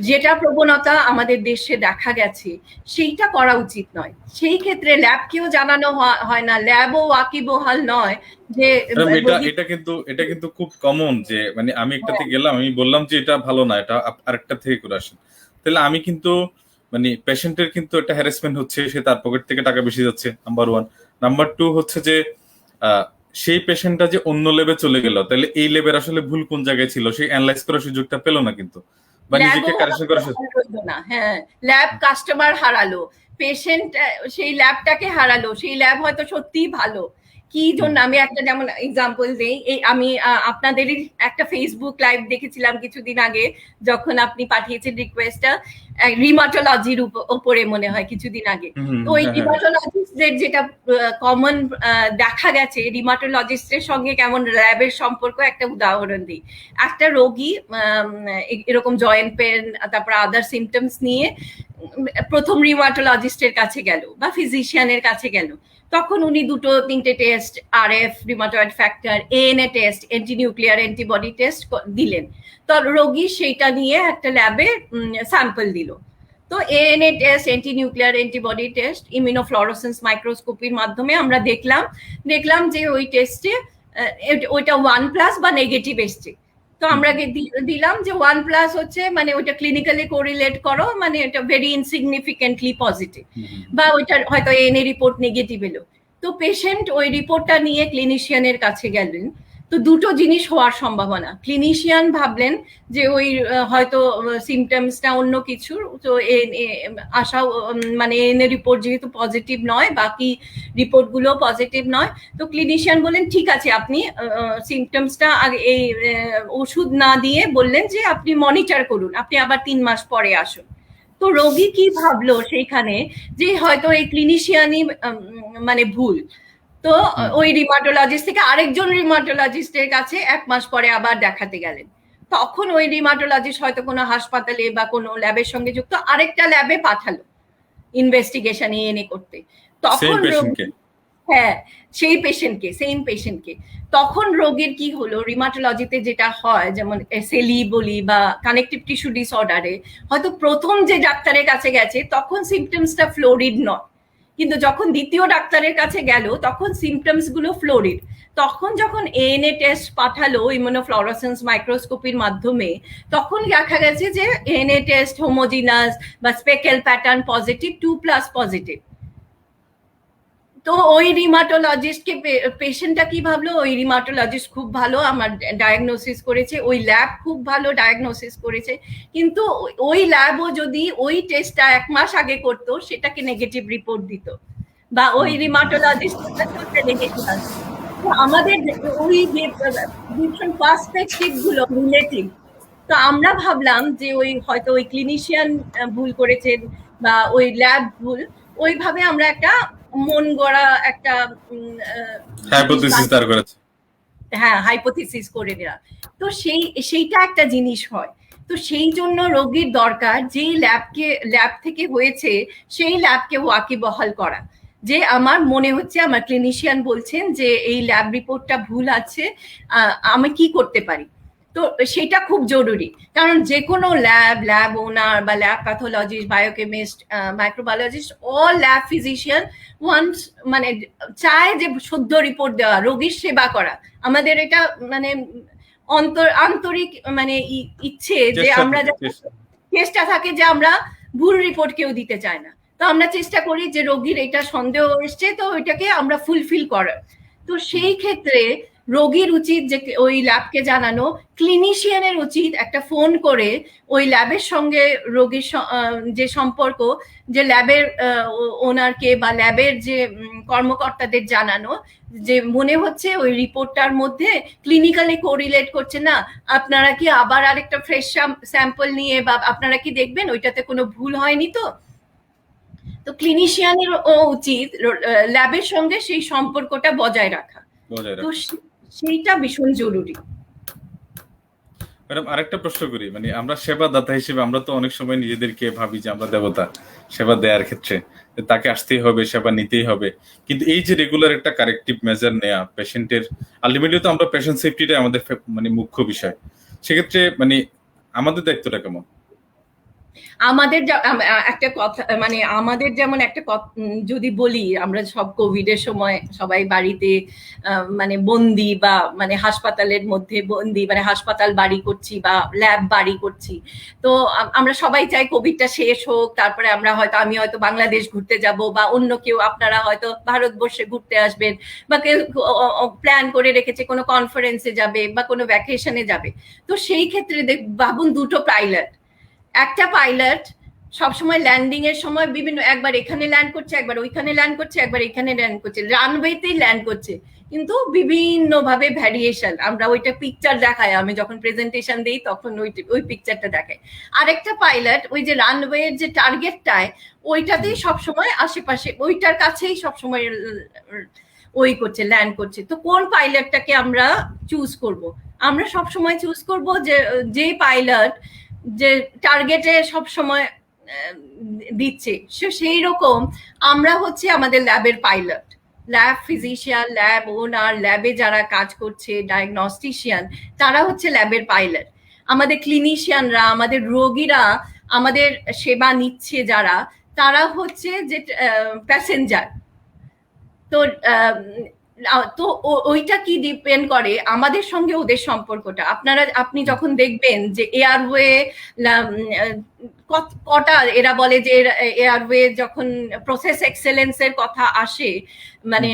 যেটা প্রবণতা আমাদের দেশে দেখা গেছে, সেইটা করা উচিত নয়। সেই ক্ষেত্রে ল্যাবকেও জানানো হয় না, ল্যাবও ওয়াকিবহাল নয় যে এটা কিন্তু খুব কমন, যে মানে আমি একটাতে গেলাম, আমি বললাম যে এটা ভালো না, এটা আরেকটা থেকে করে আসেন। তাহলে আমি কিন্তু মানে পেশেন্টের কিন্তু একটা হ্যারাসমেন্ট হচ্ছে, সে তার পকেট থেকে টাকা বেশি যাচ্ছে, নাম্বার 1। নাম্বার 2 হচ্ছে যে সেই পেশেন্টটা যে অন্য লেবে চলে গেল, তাহলে এই লেবের আসলে ভুল কোন জায়গায় ছিল সেই অ্যানালাইজ করার সুযোগটা পেল না, কিন্তু বা নিজেকে কারেকশন করার সুযোগ না। হ্যাঁ, ল্যাব কাস্টমার হারালো, পেশেন্ট সেই ল্যাবটাকে হারালো, সেই ল্যাব হয়তো সত্যিই ভালো, কি জন্য আমি একটা যেমন এক্সাম্পল দেই, এই আমি আপনাদেরই একটা ফেসবুক লাইভ দেখেছিলাম কিছুদিন আগে, যখন আপনি পাঠিয়েছেন রিকোয়েস্টটা রিমাটোলজির উপরে মনে হয় কিছুদিন আগে। তো ওই রিমাটোলজিস্টদের যেটা কমন দেখা গেছে, রিমাটোলজিস্টের সঙ্গে কেমন ল্যাবের সম্পর্ক, একটা উদাহরণ দিই। একটা রোগী এরকম জয়েন্ট পেন তারপর আদার সিমটমস নিয়ে প্রথম রিমাটোলজিস্টের কাছে গেল বা ফিজিশিয়ানের কাছে গেল, তখন উনি 2-3টে test, RF, rheumatoid factor, ANA test, anti nuclear antibody test দিলেন। তো রোগী সেইটা নিয়ে একটা ল্যাবে স্যাম্পল দিল। তো ANA test, anti nuclear antibody test, immunofluorescence মাইক্রোস্কোপির মাধ্যমে আমরা দেখলাম যে ওই টেস্টে ওইটা 1+ বা নেগেটিভ এসছে। তো আমরা দিলাম যে 1+ হচ্ছে মানে ওইটা ক্লিনিক্যালি কোরিলেট করো, মানে এটা ভেরি ইনসিগনিফিকেন্টলি পজিটিভ, বা ওইটা হয়তো এনএ রিপোর্ট নেগেটিভ এলো। তো পেশেন্ট ওই রিপোর্টটা নিয়ে ক্লিনিশিয়ানের কাছে গেলেন। তো দুটো জিনিস হওয়ার সম্ভাবনা, ক্লিনিশিয়ান ভাবলেন যে ওই হয়তো সিমটমসটা অন্য কিছুর, তো আশা মানে এনএ রিপোর্ট যেহেতু পজিটিভ নয়, বাকি রিপোর্টগুলো পজিটিভ নয়, তো ক্লিনিশিয়ান বললেন ঠিক আছে, আপনি সিমটমসটা এই ওষুধ না দিয়ে বললেন যে আপনি মনিটর করুন, আপনি আবার 3 মাস পরে আসুন। তো রোগী কি ভাবলো সেইখানে, যে হয়তো এই ক্লিনিশিয়ানই মানে ভুল। তো ওই রিমাটোলজিস্ট থেকে আরেকজন রিমাটোলজিস্টের কাছে 1 মাস পরে আবার দেখাতে গেলেন। তখন ওই রিমাটোলজিস্ট হয়তো কোনো হাসপাতালে বা কোনো ল্যাবের সঙ্গে যুক্ত আরেকটা ল্যাবে পাঠালো ইনভেস্টিগেশন এনে করতে। তখন হ্যাঁ, সেম পেশেন্টকে তখন রোগীর কি হলো, রিমাটোলজিতে যেটা হয়, যেমন এসএলই বলি বা কানেকটিভ টিস্যু ডিসঅর্ডারে, হয়তো প্রথম যে ডাক্তারের কাছে গেছে তখন সিমটমসটা ফ্লোরিড নয়, কিন্তু যখন দ্বিতীয় ডাক্তারের কাছে গেল তখন সিমটমস গুলো ফ্লোরিড। তখন যখন এএনএ টেস্ট পাঠালো ইমিউনোফ্লোরোসেন্স মাইক্রোস্কোপির মাধ্যমে, তখন দেখা গেছে যে এএনএ টেস্ট হোমোজিনাস বা স্পেকেল প্যাটার্ন পজিটিভ, 2+ পজিটিভ। তো ওই রিমাটোলজিস্টকে পেশেন্টটা কি ভাবলো, ওই রিমাটোলজিস্ট খুব ভালো আমার ডায়াগনোসিস করেছে, ওই ল্যাব খুব ভালো ডায়াগনোসিস করেছে, কিন্তু ওই ল্যাবও যদি ওই টেস্টটা 1 মাস আগে করতো সেটাকে নেগেটিভ রিপোর্ট দিত, বা ওই রিমাটোলজিস্ট নেগেটিভ আসতো। আমাদের ওই যে ডিফারেন্ট পার্সপেক্টিভ গুলো রিলেটিভ। তো আমরা ভাবলাম যে ওই হয়তো ওই ক্লিনিশিয়ান ভুল করেছেন বা ওই ল্যাব ভুল, ওইভাবে আমরা একটা মন গড়া একটা হাইপোথিসিস করে দেওয়া। তো সেইটা একটা জিনিস হয়। তো সেই জন্য রোগীর দরকার যে ল্যাব থেকে হয়েছে সেই ল্যাবকে ওয়াকিবহাল করা, যে আমার মনে হচ্ছে আমার ক্লিনিশিয়ান বলছেন যে এই ল্যাব রিপোর্টটা ভুল আছে, আমি কি করতে পারি। তো সেটা খুব জরুরি, কারণ যে কোনো ল্যাব ওনার বা lab pathologist, biochemist, microbiologist, all lab physician wants মানে চায় যে শুদ্ধ রিপোর্ট দেওয়া, রোগীর সেবা করা। আমাদের এটা মানে আন্তরিক মানে ইচ্ছে যে আমরা চেষ্টা থাকে যে আমরা ভুল রিপোর্ট কেউ দিতে চায় না। তো আমরা চেষ্টা করি যে রোগীর এটা সন্দেহ এসছে, তো ওইটাকে আমরা ফুলফিল করার। তো সেই ক্ষেত্রে রোগীর উচিত যে ওই ল্যাবকে জানানো, ক্লিনিশিয়ানের উচিত একটা ফোন করে ওই ল্যাবের সঙ্গে রোগীর যে সম্পর্ক, যে ল্যাবের ওনারকে বা ল্যাবের যে কর্মকর্তাদের জানানো যে মনে হচ্ছে ওই রিপোর্টটার মধ্যে ক্লিনিক্যালি কোরিলেট করছে না, আপনারা কি আবার আরেকটা ফ্রেশ স্যাম্পল নিয়ে বা আপনারা কি দেখবেন ওইটাতে কোনো ভুল হয়নি। তো ক্লিনিশিয়ানের উচিত ল্যাবের সঙ্গে সেই সম্পর্কটা বজায় রাখা, তো সেইটা ভীষণ জরুরি। ম্যাডাম আরেকটা প্রশ্ন করি, মানে আমরা সেবাদাতা হিসেবে আমরা তো অনেক সময় নিজেদেরকে ভাবি যে আমরা দেবতা, সেবা দেওয়ার ক্ষেত্রে তাকে আসতেই হবে, সেবা নিতেই হবে, কিন্তু এই যে রেগুলার একটা কারেক্টিভ মেজার নেওয়া পেশেন্টের, আলটিমেটলি তো আমরা পেশেন্ট সেফটিটা আমাদের মানে মুখ্য বিষয়, সেক্ষেত্রে মানে আমাদের দায়িত্বটা কেমন? আমাদের একটা কথা, মানে আমাদের যেমন একটা যদি বলি, আমরা সব কোভিড এর সময় সবাই বাড়িতে মানে বন্দি, বা মানে হাসপাতালের মধ্যে বন্দি, মানে হাসপাতাল বাড়ি করছি বা ল্যাব বাড়ি করছি। তো আমরা সবাই চাই কোভিডটা শেষ হোক, তারপরে আমরা হয়তো আমি হয়তো বাংলাদেশ ঘুরতে যাব, বা অন্য কেউ আপনারা হয়তো ভারতবর্ষে ঘুরতে আসবেন, বা কেউ প্ল্যান করে রেখেছে কোনো কনফারেন্সে যাবে বা কোনো ভ্যাকেশনে যাবে। তো সেই ক্ষেত্রে ভাবুন দুটো পাইলট, একটা পাইলট সবসময় ল্যান্ডিং এর সময় বিভিন্ন, একবার এখানে ল্যান্ড করছে, একবার ওইখানে ল্যান্ড করছে, একবার এখানে ল্যান্ড করছে, রানওয়েতেই ল্যান্ড করছে, কিন্তু বিভিন্নভাবে ভ্যারিয়েশন, আমরা ওইটা পিকচার দেখাই, আমি যখন প্রেজেন্টেশন দিই তখন ওই পিকচারটা দেখাই। আরেকটা পাইলট ওই যে রানওয়ের যে টার্গেটটায় ওইটাতেই সবসময় আশেপাশে ওইটার কাছেই সবসময় ওই করছে, ল্যান্ড করছে। তো কোন পাইলটটাকে আমরা চুজ করব? আমরা সবসময় চুজ করব যে পাইলট যে টার্গেটে সবসময় দিচ্ছে, সেই রকম আমরা হচ্ছে আমাদের ল্যাবের পাইলট, ল্যাব ফিজিশিয়ান, ল্যাব ওনার, ল্যাবে যারা কাজ করছে, ডায়াগনস্টিশিয়ান, তারা হচ্ছে ল্যাবের পাইলট। আমাদের ক্লিনিশিয়ানরা, আমাদের রোগীরা, আমাদের সেবা নিচ্ছে যারা, তারা হচ্ছে যে প্যাসেঞ্জার। তো তো ওইটা কি ডিপেন্ড করে আমাদের সঙ্গে ওদের সম্পর্কটা। আপনি যখন দেখবেন যে এয়ারওয়ে কটা, এরা বলে যে এয়ারওয়ে যখন প্রসেস এক্সেলেন্সের কথা আসে, মানে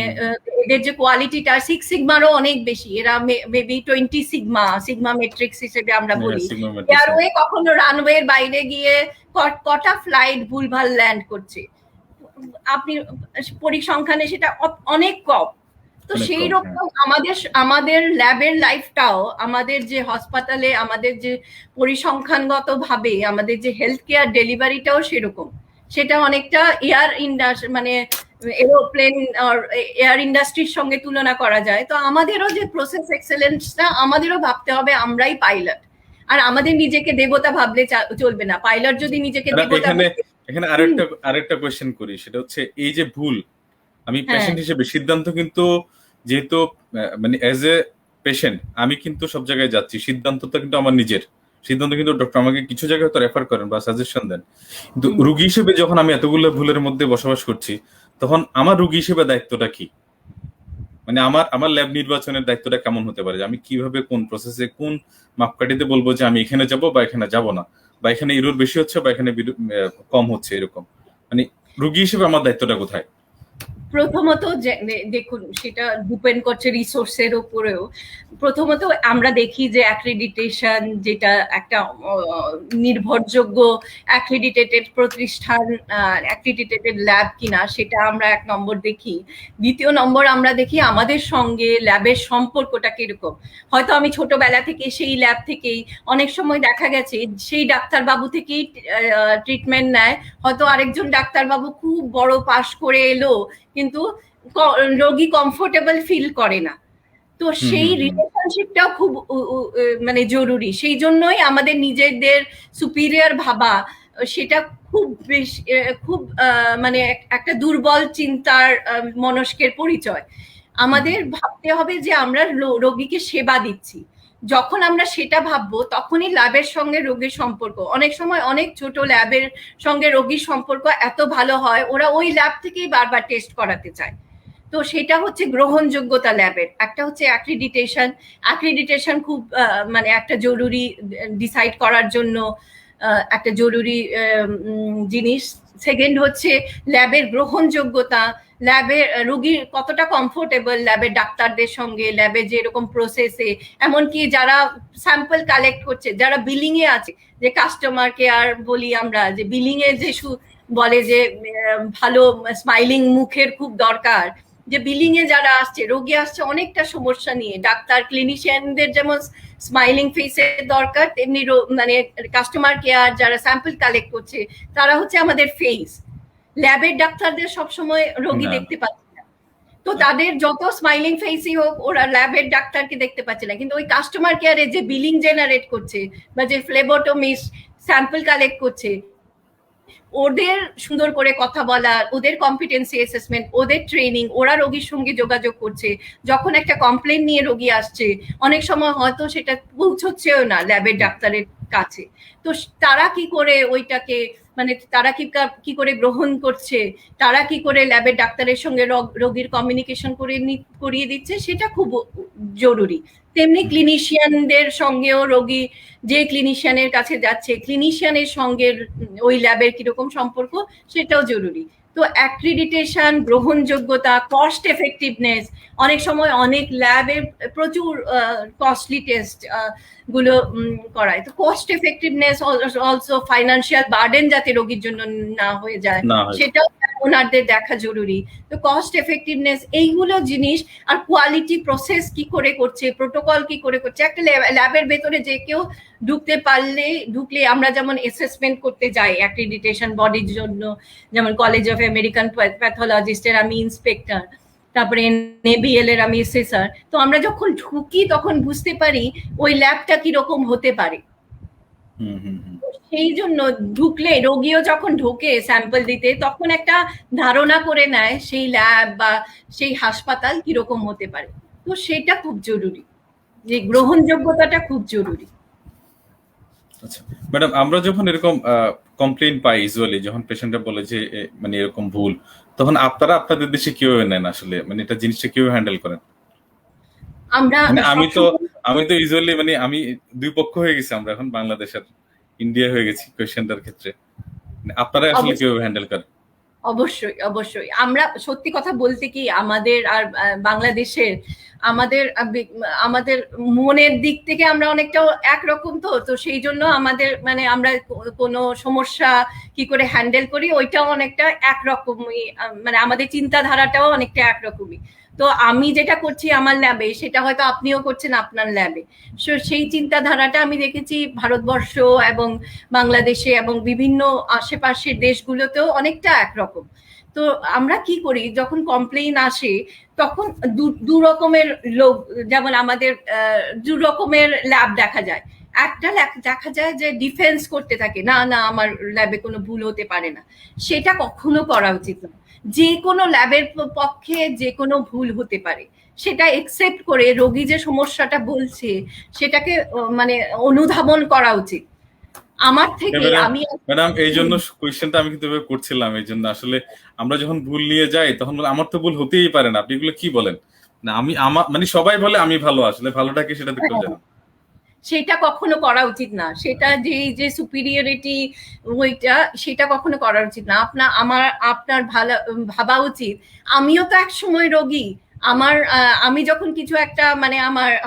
এদের যে কোয়ালিটিটা 6 সিগমারও অনেক বেশি, এরা মেবি 20 সিগমা মেট্রিক্স হিসেবে আমরা বলি। এয়ারওয়ে কখনো রানওয়ের বাইরে গিয়ে কটা ফ্লাইট ভুলভাল ল্যান্ড করছে, আপনি পরিসংখ্যানে সেটা অনেক কম। তো সেই রকম আমাদের ল্যাবের লাইফটাও, আমাদের যে হাসপাতালে আমাদের যে পরিসংখ্যানগত ভাবে আমাদের যে হেলথ কেয়ার ডেলিভারিটাও সেরকম। সেটা অনেকটা এয়ার ইন্ডাস্ট্রি, মানে এরোপ্লেন আর এয়ার ইন্ডাস্ট্রির সঙ্গে তুলনা করা যায়। তো আমাদেরও যে প্রসেস এক্সেলেন্সটা, আমাদেরও ভাবতে হবে আমরাই পাইলট। আর আমাদের নিজেকে দেবতা ভাবলে চলবে না। পাইলট যদি নিজেকে দেবতা, এখানে আরেকটা কোয়েশ্চেন করি, সেটা হচ্ছে এই যে ভুল, আমি পেশেন্ট হিসেবে সিদ্ধান্ত কিন্তু, যেহেতু মানে অ্যাজ এ পেশেন্ট আমি কিন্তু সব জায়গায় যাচ্ছি, সিদ্ধান্তটা কিন্তু আমার নিজের সিদ্ধান্ত, কিন্তু ডক্টর আমাকে কিছু জায়গায় তো রেফার করেন বা সাজেশন দেন, কিন্তু রুগী হিসেবে যখন আমি এতগুলো ভুলের মধ্যে বসবাস করছি, তখন আমার রুগী হিসেবে দায়িত্বটা কি? মানে আমার ল্যাব নির্বাচনের দায়িত্বটা কেমন হতে পারে? আমি কিভাবে কোন প্রসেসে কোন মাপকাঠিতে বলবো যে আমি এখানে যাব বা এখানে যাব না, বা এখানে এরর বেশি হচ্ছে বা এখানে কম হচ্ছে, এরকম মানে রুগী হিসেবে আমার দায়িত্বটা কোথায়? প্রথমত দেখুন, সেটা ডিপেন্ড করছে রিসোর্সের উপরেও। প্রথমত আমরা দেখি যে অ্যাক্রিডিটেশন, যেটা একটা নির্ভরযোগ্য অ্যাক্রিডিটেটেড প্রতিষ্ঠান, অ্যাক্রিডিটেটেড ল্যাব কিনা, সেটা আমরা 1 নম্বর দেখি। দ্বিতীয় নম্বর আমরা দেখি আমাদের সঙ্গে ল্যাবের সম্পর্কটা কিরকম। হয়তো আমি ছোটবেলা থেকে সেই ল্যাব থেকেই, অনেক সময় দেখা গেছে সেই ডাক্তারবাবু থেকেই ট্রিটমেন্ট নেয়, হয়তো আরেকজন ডাক্তারবাবু খুব বড় পাশ করে এলো, কিন্তু রোগী কমফোর্টেবল ফিল করে না। তো সেই রিলেশনশিপটাও খুব মানে জরুরি। সেই জন্যই আমাদের নিজেদের সুপিরিয়র ভাবা, সেটা খুব বেশি, খুব মানে একটা দুর্বল চিন্তার মনস্কের পরিচয়। আমাদের ভাবতে হবে যে আমরা রোগীকে সেবা দিচ্ছি। যখন আমরা সেটা ভাববো, তখনই ল্যাবের সঙ্গে রোগীর সম্পর্ক, অনেক সময় অনেক ছোট ল্যাবের সঙ্গে রোগীর সম্পর্ক এত ভালো হয়, ওরা ওই ল্যাব থেকেই বারবার টেস্ট করাতে চায়। তো সেটা হচ্ছে গ্রহণযোগ্যতা ল্যাবের। একটা হচ্ছে অ্যাক্রিডিটেশন খুব মানে একটা জরুরি, ডিসাইড করার জন্য একটা জরুরি জিনিস। সেকেন্ড হচ্ছে ল্যাবের গ্রহণযোগ্যতা, ল্যাবের রোগীর কতটা কমফোর্টেবল ল্যাবের ডাক্তারদের সঙ্গে, ল্যাবে যেরকম প্রসেসে, এমনকি যারা স্যাম্পল কালেক্ট করছে, যারা বিলিং এ আছে, যে কাস্টমার কেয়ার বলি আমরা, যে বিলিং এ যে বলে যে ভালো স্মাইলিং মুখের খুব দরকার, যে বিলিং এ যারা আসছে, রোগী আসছে অনেকটা সমস্যা নিয়ে, ডাক্তার ক্লিনিশিয়ানদের যেমন স্মাইলিং ফেসের দরকার, তেমনি মানে কাস্টমার কেয়ার যারা স্যাম্পল কালেক্ট করছে, তারা হচ্ছে আমাদের ফেস। ল্যাবের ডাক্তারদের সবসময় রোগী দেখতে পাচ্ছে না, তো তাদের যত স্মাইলিং ফেসই হোক, ওরা ল্যাবের ডাক্তারকে দেখতে পাচ্ছে না। কিন্তু ওই কাস্টমার কেয়ারে যে বিলিং জেনারেট করছে বা যে ফ্লেবোটোমিস্ট স্যাম্পল কালেক্ট করছে, ওদের সুন্দর করে কথা বলা, ওদের কম্পিটেন্সি অ্যাসেসমেন্ট, ওদের ট্রেনিং, ওরা রোগীর সঙ্গে যোগাযোগ করছে। যখন একটা কমপ্লেন নিয়ে রোগী আসছে, অনেক সময় হয়তো সেটা পৌঁছচ্ছেও না ল্যাবের ডাক্তারের কাছে, তো তারা কি করে ওইটাকে, মানে তারা কি করে গ্রহণ করছে, তারা কি করে ল্যাবের ডাক্তারের সঙ্গে রোগীর কমিউনিকেশন করিয়ে দিচ্ছে, সেটা খুব জরুরি। তেমনি ক্লিনিশিয়ানদের সঙ্গেও রোগী যে ক্লিনিশিয়ানের কাছে যাচ্ছে, ক্লিনিশিয়ানের সঙ্গে ওই ল্যাবের কিরকম সম্পর্ক, সেটাও জরুরি। তো অ্যাক্রিডিটেশন, গ্রহণযোগ্যতা, কস্ট এফেক্টিভনেস, অনেক সময় অনেক ল্যাবের প্রচুর কস্টলি টেস্ট গুলো করায়। তো cost effectiveness, also financial burden যাতে রোগীর জন্য না হয়ে যায় সেটাও ওনাদের দেখা জরুরি। তো কস্ট এফেক্টিভনেস এইগুলো জিনিস, আর কোয়ালিটি প্রসেস কি করে করছে, প্রোটোকল কি করে করছে। একটা ল্যাবের ভেতরে যে কেউ ঢুকলে আমরা যেমন অ্যাসেসমেন্ট করতে যাই অ্যাক্রিডিটেশন বডির জন্য, যেমন কলেজ অফ আমেরিকান প্যাথোলজিস্টের আমি ইন্সপেক্টর, তারপরে NABL এর আমি অ্যাসেসর। তো আমরা যখন ঢুকি তখন বুঝতে পারি ওই ল্যাবটা কিরকম হতে পারে। সেই জন্য ঢুকলে রোগীও যখন ঢোকে স্যাম্পল দিতে তখন একটা ধারণা করে নেয় সেই ল্যাব বা সেই হাসপাতাল কিরকম হতে পারে। তো সেটা খুব জরুরি, যে গ্রহণযোগ্যতাটা খুব জরুরি। আচ্ছা ম্যাডাম, আমরা যখন এরকম কমপ্লেইন পাই ইউজুয়ালি, যখন পেশেন্টরা বলে যে মানে এরকম ভুল, তখন আপনারা আপনাদের দেশে কিভাবে নেন আসলে, মানে এটা জিনিসটা কিভাবে হ্যান্ডেল করেন? আমরা আমি তো ইউজুয়ালি মানে আমি দুই পক্ষ হয়ে গেছি, আমরা এখন বাংলাদেশের ইন্ডিয়া হয়ে গেছি কোয়েশ্চেনটার ক্ষেত্রে। আপনারা আসলে কিভাবে হ্যান্ডেল করেন? অবশ্যই আমরা সত্যি কথা বলতে কি আমাদের আর বাংলাদেশের আমাদের মনের দিক থেকে আমরা অনেকটা একরকম। তো সেই জন্য আমাদের মানে আমরা কোনো সমস্যা কি করে হ্যান্ডেল করি ওইটাও অনেকটা একরকমই, মানে আমাদের চিন্তাধারাটাও অনেকটা একরকমই। তো আমি যেটা করছি আমার ল্যাবে সেটা হয়তো আপনিও করছেন আপনার ল্যাবে। সেই চিন্তাধারাটা আমি দেখেছি ভারতবর্ষ এবং বাংলাদেশে এবং বিভিন্ন আশেপাশের দেশগুলোতেও অনেকটা একরকম। তো আমরা কি করি, যখন কমপ্লেইন আসে তখন দু রকমের লোক, যেমন আমাদের দু রকমের ল্যাব দেখা যায়। একটা দেখা যায় যে ডিফেন্স করতে থাকে, না আমার ল্যাবে কোনো ভুল হতে পারে না। সেটা কখনো করা উচিত না। যে কোনো ল্যাবের পক্ষে যে কোনো ভুল হতে পারে, সেটা একসেপ্ট করে রোগী যে সমস্যাটা বলছে সেটাকে মানে অনুধাবন করা উচিত। আমার থেকে ম্যাডাম এই জন্য কোয়েশ্চেনটা আমি কিন্তু করছিলাম, এই জন্য আসলে আমরা যখন ভুল নিয়ে যাই তখন আমার তো ভুল হতেই পারে না, আপনি এগুলো কি বলেন? না আমার মানে সবাই বলে আমি ভালো, আসলে ভালোটা কি সেটা দেখতে জানা, সেটা কখনো করা উচিত না। সেটা যে সুপিরিয়রিটি ওইটা সেটা কখনো করা উচিত না। আপনার ভাবা উচিত আমিও তো এক সময় রোগী। আমি যখন কিছু একটা মানে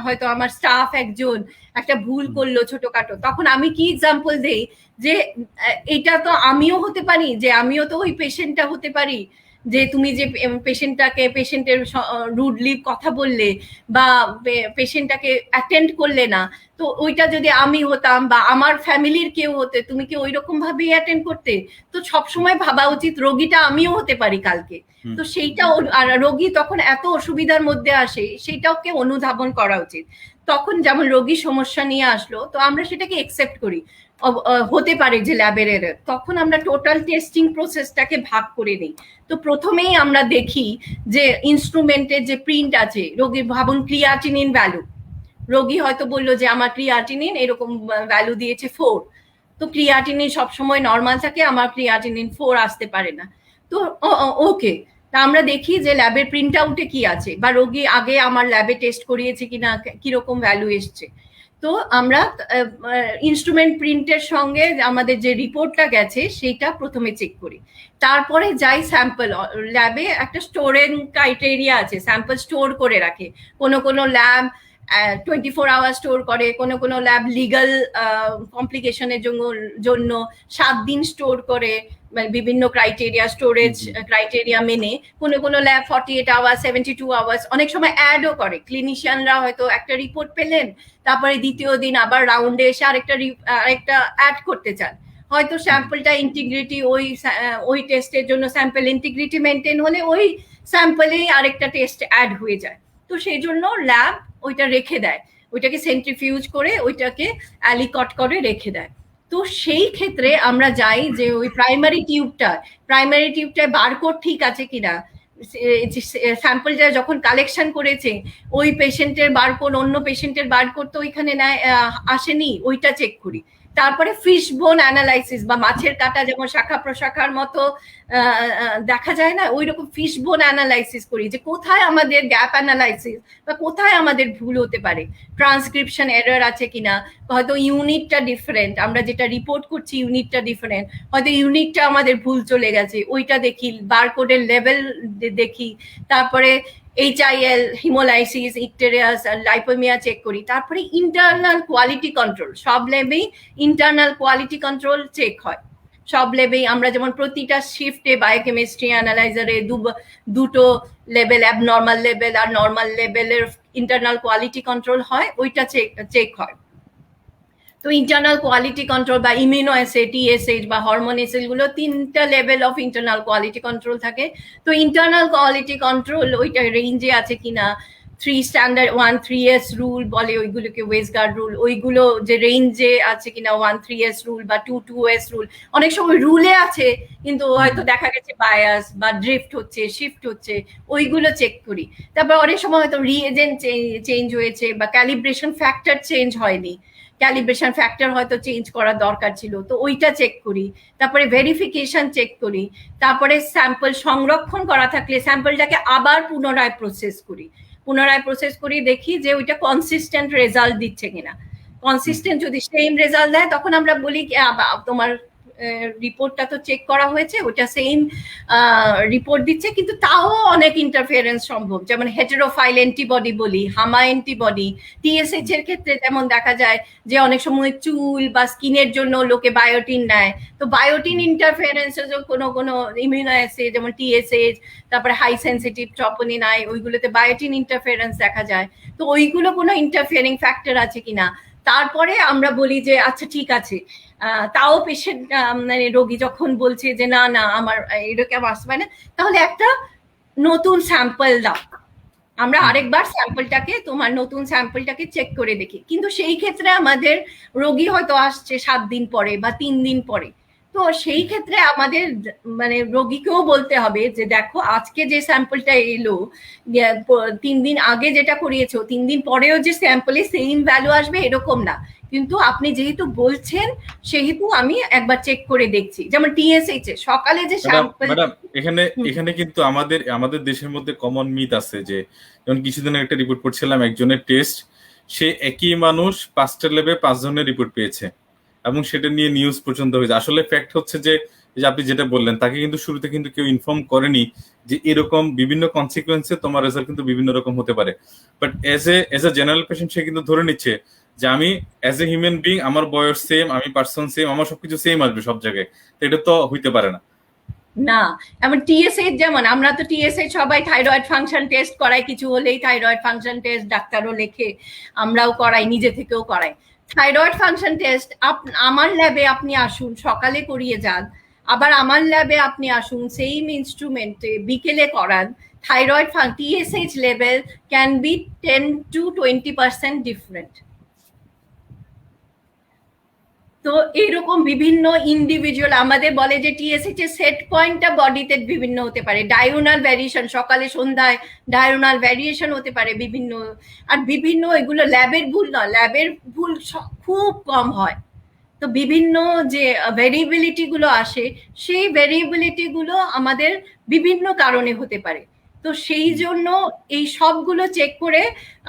হয়তো আমার স্টাফ একজন একটা ভুল করলো ছোটখাটো, তখন আমি কি এক্সাম্পল দেই যে এটা তো আমিও হতে পারি, যে আমিও তো ওই পেশেন্টটা হতে পারি। যে তুমি যে পেশেন্টের রুডলি কথা বললে বা পেশেন্টটাকে অ্যাটেন্ড করলে না, তো ওইটা যদি আমি হতাম বা আমার ফ্যামিলির কেউ হতে, তুমি কি ওই রকম ভাবেই অ্যাটেন্ড করতে? তো সবসময় ভাবা উচিত রোগীটা আমিও হতে পারি কালকে। তো সেইটা, আর রোগী তখন এত অসুবিধার মধ্যে আসে, সেইটাকে অনুধাবন করা উচিত। তখন যেমন রোগী সমস্যা নিয়ে আসলো, তো আমরা সেটাকে একসেপ্ট করি, হতে পারে যে ল্যাবের এরর। তখন আমরা টোটাল টেস্টিং প্রসেসটাকে ভাগ করে নিই। তো প্রথমেই আমরা দেখি যে ইনস্ট্রুমেন্টের যে প্রিন্ট আছে, রোগীর ভাবুন ক্রিয়াটিনিন ভ্যালু, রোগী হয়তো বললো যে আমার ক্রিয়াটিনিন এরকম ভ্যালু দিয়েছে 4, তো ক্রিয়াটিনিন সবসময় নর্মাল থাকে, আমার ক্রিয়াটিনিন 4 আসতে পারে না। তো ওকে, তা আমরা দেখি যে ল্যাবের প্রিন্ট আউটে কি আছে, বা রোগী আগে আমার ল্যাবে টেস্ট করিয়েছে কিনা, কিরকম ভ্যালু এসছে। তো আমরা ইনস্ট্রুমেন্ট প্রিন্টের সঙ্গে আমাদের যে রিপোর্টটা গেছে সেইটা প্রথমে চেক করি। তারপরে যাই স্যাম্পল ল্যাবে, একটা স্টোরের ক্রাইটেরিয়া আছে, স্যাম্পল স্টোর করে রাখে। কোনো ল্যাব 24 আওয়ার স্টোর করে, কোনো ল্যাব লিগাল কমপ্লিকেশনের জন্য 7 দিন স্টোর করে, বিভিন্ন ক্রাইটেরিয়া, স্টোরেজ ক্রাইটেরিয়া মেনে। কোনো ল্যাব 48 আওয়ার, 72 আওয়ার্স, অনেক সময় অ্যাডও করে। ক্লিনিশিয়ানরা হয়তো একটা রিপোর্ট পেলেন, তারপরে দ্বিতীয় দিন আবার রাউন্ডে এসে আরেকটা অ্যাড করতে চান। হয়তো স্যাম্পলটা ইন্টিগ্রিটি, ওই টেস্টের জন্য স্যাম্পল ইন্টিগ্রিটি মেনটেন হলে ওই স্যাম্পলেই আরেকটা টেস্ট অ্যাড হয়ে যায়। তো সেই জন্য ল্যাব ওইটা রেখে দেয়, ওইটাকে সেন্ট্রিফিউজ করে ওইটাকে অ্যালিকট করে রেখে দেয়। তো সেই ক্ষেত্রে আমরা যাই যে ওই প্রাইমারি টিউবটায় বারকোড ঠিক আছে কিনা, স্যাম্পলটা যখন কালেকশন করেছে ওই পেশেন্টের বারকোড, অন্য পেশেন্টের বারকোড তো ওইখানে আসেনি, ওইটা চেক করি। তারপরে ফিশ বোন অ্যানালাইসিস বা মাছের কাঁটা যেমন শাখা প্রশাখার মতো দেখা যায় না, ওই রকম ফিশ বোন অ্যানালাইসিস করি যে কোথায় আমাদের গ্যাপ অ্যানালাইসিস বা কোথায় আমাদের ভুল হতে পারে, ট্রান্সক্রিপশন এরর আছে কিনা, হয়তো ইউনিটটা ডিফারেন্ট, আমরা যেটা রিপোর্ট করছি ইউনিটটা ডিফারেন্ট, হয়তো ইউনিটটা আমাদের ভুল চলে গেছে, ওইটা দেখি, বারকোডের লেভেল দেখি, তারপরে HIL, হিমোলাইসিস, ইকটেরিয়াস আর লাইপোমিয়া চেক করি, তারপরে ইন্টারনাল কোয়ালিটি কন্ট্রোল, সব ল্যাবেই ইন্টারনাল কোয়ালিটি কন্ট্রোল চেক হয়, সব ল্যাবেই। আমরা যেমন প্রতিটা শিফটে বায়োকেমিস্ট্রি অ্যানালাইজারে দুটো লেভেল, অ্যাবনর্মাল লেভেল আর নর্মাল লেভেলের ইন্টারনাল কোয়ালিটি কন্ট্রোল হয়, ওইটা চেক হয়। তো ইন্টারনাল কোয়ালিটি কন্ট্রোল বা ইমিউনো অ্যাসে, TSH বা হরমোন এসেল গুলো তিনটা level of internal quality control থাকে। তো ইন্টারনাল কোয়ালিটি কন্ট্রোল ওইটা রেঞ্জে আছে কিনা, 3 স্ট্যান্ডার্ড 1-3S রুল বলে ওইগুলোকে, ওয়েস্টগার্ড রুল, ওইগুলো যে রেঞ্জে আছে কিনা, 1-3S রুল বা 2-2S রুল, অনেক সময় রুলে আছে কিন্তু হয়তো দেখা গেছে বায়াস বা ড্রিফট হচ্ছে, শিফট হচ্ছে, ওইগুলো চেক করি। তারপর অনেক সময় হয়তো রিএজেন্ট চেঞ্জ হয়েছে বা ক্যালিব্রেশন ফ্যাক্টর চেঞ্জ হয়নি, ক্যালিব্রেশন ফ্যাক্টর হয়তো চেঞ্জ করার দরকার ছিল, তো ওইটা চেক করি। তারপরে ভেরিফিকেশন চেক করি। তারপরে স্যাম্পল সংরক্ষণ করা থাকলে স্যাম্পলটাকে আবার পুনরায় প্রসেস করি, দেখি যে ওইটা কনসিস্টেন্ট রেজাল্ট দিচ্ছে কিনা। কনসিস্টেন্ট যদি সেম রেজাল্ট দেয় তখন আমরা বলি তোমার রিপোর্টটা তো চেক করা হয়েছে, ওটা সেম রিপোর্ট দিচ্ছে, কিন্তু তাও অনেক ইন্টারফিয়ারেন্স সম্ভব, যেমন হেটেরোফাইল অ্যান্টিবডি বলি, হামা অ্যান্টিবডি। TSH এর ক্ষেত্রে যেমন দেখা যায় যে অনেক সময় চুল বা স্কিনের জন্য লোকে বায়োটিন নেয়, তো বায়োটিন ইন্টারফিয়ারেন্সের কোনো ইমিউনো অ্যাসিড যেমন TSH, তারপরে হাই সেন্সিটিভ ট্রপোনিন আই, ওইগুলোতে বায়োটিন ইন্টারফিয়ারেন্স দেখা যায়, তো ওইগুলো কোনো ইন্টারফিয়ারিং ফ্যাক্টর আছে কিনা। তারপরে আমরা বলি যে আচ্ছা ঠিক আছে, তাও পেশেন্ট মানে রোগী যখন বলছে যে না না আমার এরকম আসবে না, তাহলে একটা নতুন স্যাম্পল দাও, আমরা আরেকবার তোমার নতুন স্যাম্পলটাকে চেক করে দেখি। কিন্তু সেই ক্ষেত্রে আমাদের রোগী হয়তো আসছে 7 দিন পরে বা 3 দিন পরে, তো সেই ক্ষেত্রে আমাদের মানে রোগীকেও বলতে হবে যে দেখো আজকে যে স্যাম্পলটা এলো, 3 দিন আগে যেটা করিয়েছো 3 দিন পরেও যে স্যাম্পলে সেম ভ্যালু আসবে এরকম না, কিন্তু আপনি যেহেতু বলছেন সেহেতু আমি একবার চেক করে দেখছি। যেমন TSH সকালে যে স্যাম্পল, ম্যাডাম এখানে কিন্তু আমাদের দেশের মধ্যে কমন মিথ আছে, যে যেমন কিছুদিন একটা রিপোর্ট পড়ছিলাম, একজনের টেস্ট, সে একই মানুষ 5টা ল্যাবে 5 জনের রিপোর্ট পেয়েছে এবং সেটা নিয়ে নিউজ পর্যন্ত হয়েছে। আসলে ফ্যাক্ট হচ্ছে যে আপনি যেটা বললেন, তাকে কিন্তু শুরুতে কিন্তু কেউ ইনফর্ম করেনি যে এরকম বিভিন্ন কনসিকুয়েন্সে তোমার রেজাল্ট কিন্তু বিভিন্ন রকম হতে পারে। But as a general patient সে কিন্তু ধরে নিচ্ছে যে আমি এজ এ হিউম্যান বিং, আমার বয়স সেম, আমি পার্সন সেম, আমার সবকিছু সেম আসবে সব জায়গায়, তো এটা তো হইতে পারে না। না, এমন TSH যেমন আমরা তো TSH সবাই থাইরয়েড ফাংশন টেস্ট করাই, কিছু হলেই থাইরয়েড ফাংশন টেস্ট ডাক্তারও লেখে, আমরাও করাই, নিজে থেকেও করাই। থাইরয়েড ফাংশন টেস্ট আমার ল্যাবে আপনি আসুন, সকালে করিয়ে যান, আবার আমার ল্যাবে আপনি আসুন সেম ইনস্ট্রুমেন্টে বিকেলে করান, thyroid TSH level can be 10-20% different. তো এইরকম বিভিন্ন ইন্ডিভিজুয়াল আমাদের বলে যে TSH এর সেট পয়েন্টটা বডিতে বিভিন্ন হতে পারে, ডায়োনাল ভ্যারিয়েশন, সকালে সন্ধ্যায় ডায়োনাল ভ্যারিয়েশন হতে পারে বিভিন্ন, আর বিভিন্ন এগুলো ল্যাবের ভুল নয়, ল্যাবের ভুল খুব কম হয়। তো বিভিন্ন যে ভেরিয়েবিলিটি গুলো আসে, সেই ভেরিয়েবিলিটি গুলো আমাদের বিভিন্ন কারণে হতে পারে। তো সেই জন্য এই সবগুলো চেক করে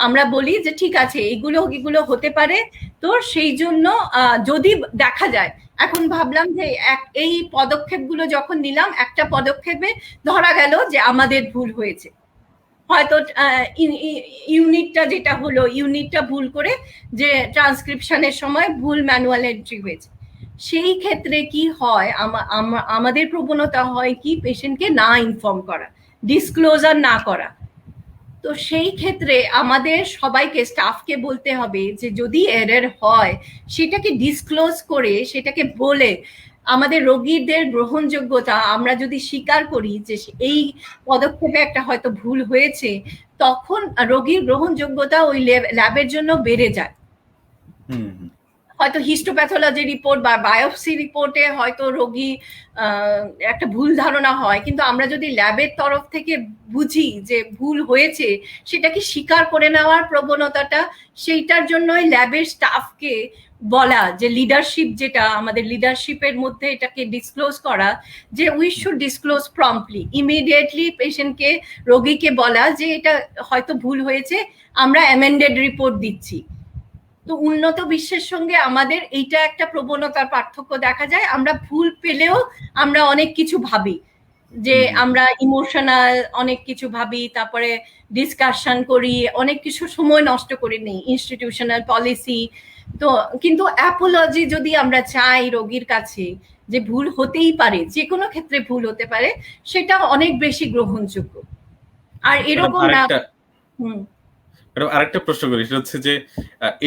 আমরা বলি যে ঠিক আছে এগুলো হতে পারে। তো সেই জন্য যদি দেখা যায়, এখন ভাবলাম যে এই পদক্ষেপগুলো যখন নিলাম, একটা পদক্ষেপে ধরা গেল যে আমাদের ভুল হয়েছে, হয়তো ইউনিটটা যেটা হলো, ইউনিটটা ভুল করে যে ট্রান্সক্রিপশনের সময় ভুল ম্যানুয়াল এন্ট্রি হয়েছে, সেই ক্ষেত্রে কি হয়, আমাদের প্রবণতা হয় কি পেশেন্টকে না ইনফর্ম করা, ডিসক্লোজার না করা। তো সেই ক্ষেত্রে আমাদের সবাইকে, স্টাফকে বলতে হবে যে যদি এরর হয় সেটাকে ডিসক্লোজ করে, সেটাকে বলে আমাদের রোগীদের গ্রহণযোগ্যতা আমরা যদি স্বীকার করি যে এই পদক্ষেপে একটা হয়তো ভুল হয়েছে, তখন রোগীর গ্রহণযোগ্যতা ওই ল্যাবের জন্য বেড়ে যায়। হয়তো হিস্টোপ্যাথোলজি রিপোর্ট বা বায়োপসি রিপোর্টে হয়তো রোগী একটা ভুল ধারণা হয়, কিন্তু আমরা যদি ল্যাবের তরফ থেকে বুঝি যে ভুল হয়েছে, সেটাকে স্বীকার করে নেওয়ার প্রবণতাটা, সেইটার জন্যই ল্যাবের স্টাফকে বলা যে লিডারশিপ, যেটা আমাদের লিডারশিপের মধ্যে এটাকে ডিসক্লোজ করা, যে we should disclose promptly, immediately পেশেন্টকে, রোগীকে বলা যে এটা হয়তো ভুল হয়েছে, আমরা অ্যামেন্ডেড রিপোর্ট দিচ্ছি। তো উন্নত বিশ্বের সঙ্গে আমাদের এইটা একটা প্রবণতার পার্থক্য দেখা যায়। আমরা ভুল পেলেও আমরা অনেক কিছু ভাবি, যে আমরা ইমোশনাল অনেক কিছু ভাবি, তারপরে ডিসকাশন করি, অনেক কিছু সময় নষ্ট করে নিই ইনস্টিটিউশনাল পলিসি। তো কিন্তু অ্যাপোলজি যদি আমরা চাই রোগীর কাছে, যে ভুল হতেই পারে, যে কোনো ক্ষেত্রে ভুল হতে পারে, সেটা অনেক বেশি গ্রহণযোগ্য। আর এরকম না। আরেকটা প্রশ্ন করি, সেটা হচ্ছে যে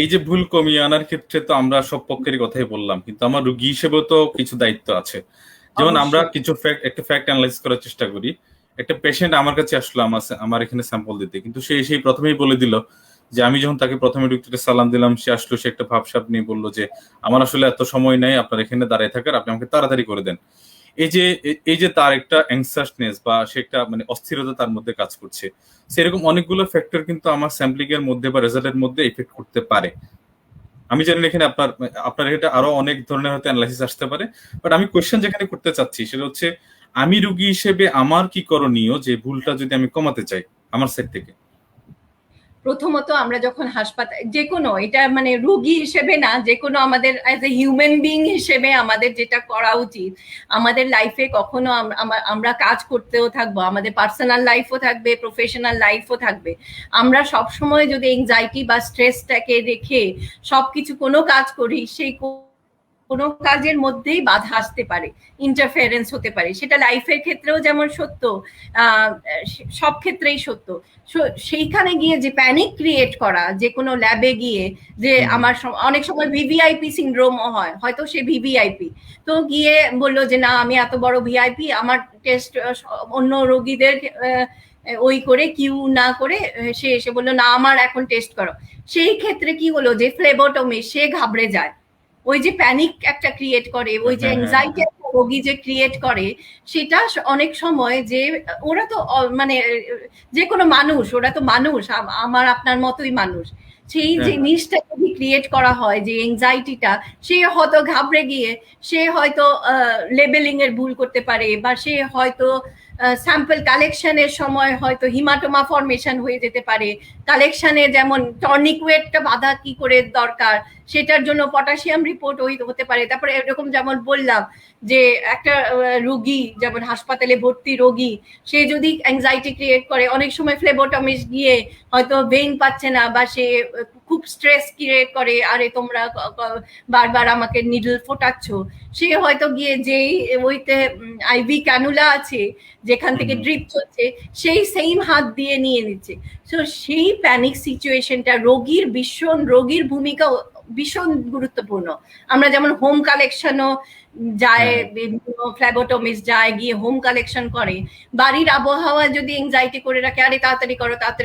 এই যে ভুল কমিয়ে আনার ক্ষেত্রে তো আমরা সব পক্ষেরই কথাই বললাম, কিন্তু আমার রোগী হিসেবেও তো কিছু দায়িত্ব আছে। যেমন আমরা কিছু একটা ফ্যাক্ট অ্যানালাইজ করার চেষ্টা করি। একটা পেশেন্ট আমার কাছে আসলো আমার এখানে স্যাম্পল দিতে, কিন্তু সেই প্রথমেই বলে দিল যে আমি যখন তাকে প্রথমে ঢুকতে সালাম দিলাম, সে আসলো, সে একটা ভাবসাব নিয়ে বললো যে আমার আসলে এত সময় নাই আপনার এখানে দাঁড়ায় থাকার, আপনি আমাকে তাড়াতাড়ি করে দেন। এই যে তার একটা অ্যাংসাসনেস বা সে একটা মানে অস্থিরতা তার মধ্যে কাজ করছে, সেরকম অনেকগুলো ফ্যাক্টর কিন্তু আমার স্যাম্পলিং এর মধ্যে বা রেজাল্টের মধ্যে ইফেক্ট করতে পারে। আমি জানি এখানে আপনার এটা আরো অনেক ধরনের হয়তো অ্যানালাইসিস আসতে পারে, বাট আমি কোয়েশ্চেন যেখানে করতে চাচ্ছি সেটা হচ্ছে আমি রোগী হিসেবে আমার কি করণীয় যে ভুলটা যদি আমি কমাতে চাই আমার সাইড থেকে? প্রথমত আমরা যখন হাসপাতাল, যে কোনো, এটা মানে রোগী হিসেবে না, যে কোনো আমাদের অ্যাজ এ হিউম্যান বিং হিসেবে আমাদের যেটা করা উচিত, আমাদের লাইফে কখনো আমরা কাজ করতেও থাকবো, আমাদের পার্সোনাল লাইফও থাকবে, প্রফেশনাল লাইফও থাকবে। আমরা সবসময় যদি এংজাইটি বা স্ট্রেসটাকে রেখে সবকিছু কোনো কাজ করি, সেই কোনো কাজের মধ্যেই বাধা আসতে পারে, ইন্টারফারেন্স হতে পারে। সেটা লাইফের ক্ষেত্রেও যেমন সত্য, সব ক্ষেত্রেই সত্য। সেইখানে গিয়ে যে প্যানিক ক্রিয়েট করা, যে কোনো ল্যাবে গিয়ে, যে আমার অনেক সময় ভিভিআইপি সিনড্রোমও হয়, হয়তো সে ভিভিআইপি, তো গিয়ে বললো যে না আমি এত বড় ভিআইপি, আমার টেস্ট অন্য রোগীদের ওই করে কিউ না করে সে এসে বললো না আমার এখন টেস্ট করো। সেই ক্ষেত্রে কি হলো, যে ফ্লেবোটমি, সে ঘাবড়ে যায়, ওই যে প্যানিক একটা ক্রিয়েট করে, ওই যে এংজাইটি রোগী যে ক্রিয়েট করে, সেটা অনেক সময় যে ওরা তো মানে যে কোনো মানুষ, ওরা তো মানুষ, আমার আপনার মতোই মানুষ, সেই জিনিসটা যদি ক্রিয়েট করা হয়, যে এংজাইটিটা, সে হয়তো ঘাবড়ে গিয়ে সে হয়তো লেবেলিং এর ভুল করতে পারে, বা সে হয়তো স্যাম্পল কালেকশনের সময় হয়তো হিমাটোমা ফর্মেশন হয়ে যেতে পারে, কালেকশনে যেমন টর্নিকুয়েটটা বাধা কি করে দরকার, সেটার জন্য পটাশিয়াম রিপোর্ট হতে পারে। তারপরে এরকম যেমন বললাম যে একটা রোগী, যেমন হাসপাতালে ভর্তি রোগী, সে যদি অ্যাংজাইটি ক্রিয়েট করে, অনেক সময় ফ্লেবোটমিস্ট গিয়ে হয়তো ভেইন পাচ্ছে না, বা সে খুব স্ট্রেস ক্রিয়েট করে, আরে তোমরা বারবার আমাকে নিডল ফোটাচ্ছ, সে হয়তো গিয়ে যেই ওইতে আইভি ক্যানুলা আছে যেখান থেকে ড্রিপ চলছে, সেই সেম হাত দিয়ে নিয়ে নিচ্ছে। তো সেই প্যানিক সিচুয়েশনটা রোগীর ভূমিকা ভীষণ গুরুত্বপূর্ণ। আমরা যেমন হোম কালেকশনও যায়, ফ্ল্যাবোটমিস্ট যায়, গিয়ে হোম কালেকশন করে, বাড়ির আবহাওয়া যদি এংজাইটি করে রাখে, আরে তাড়াতাড়ি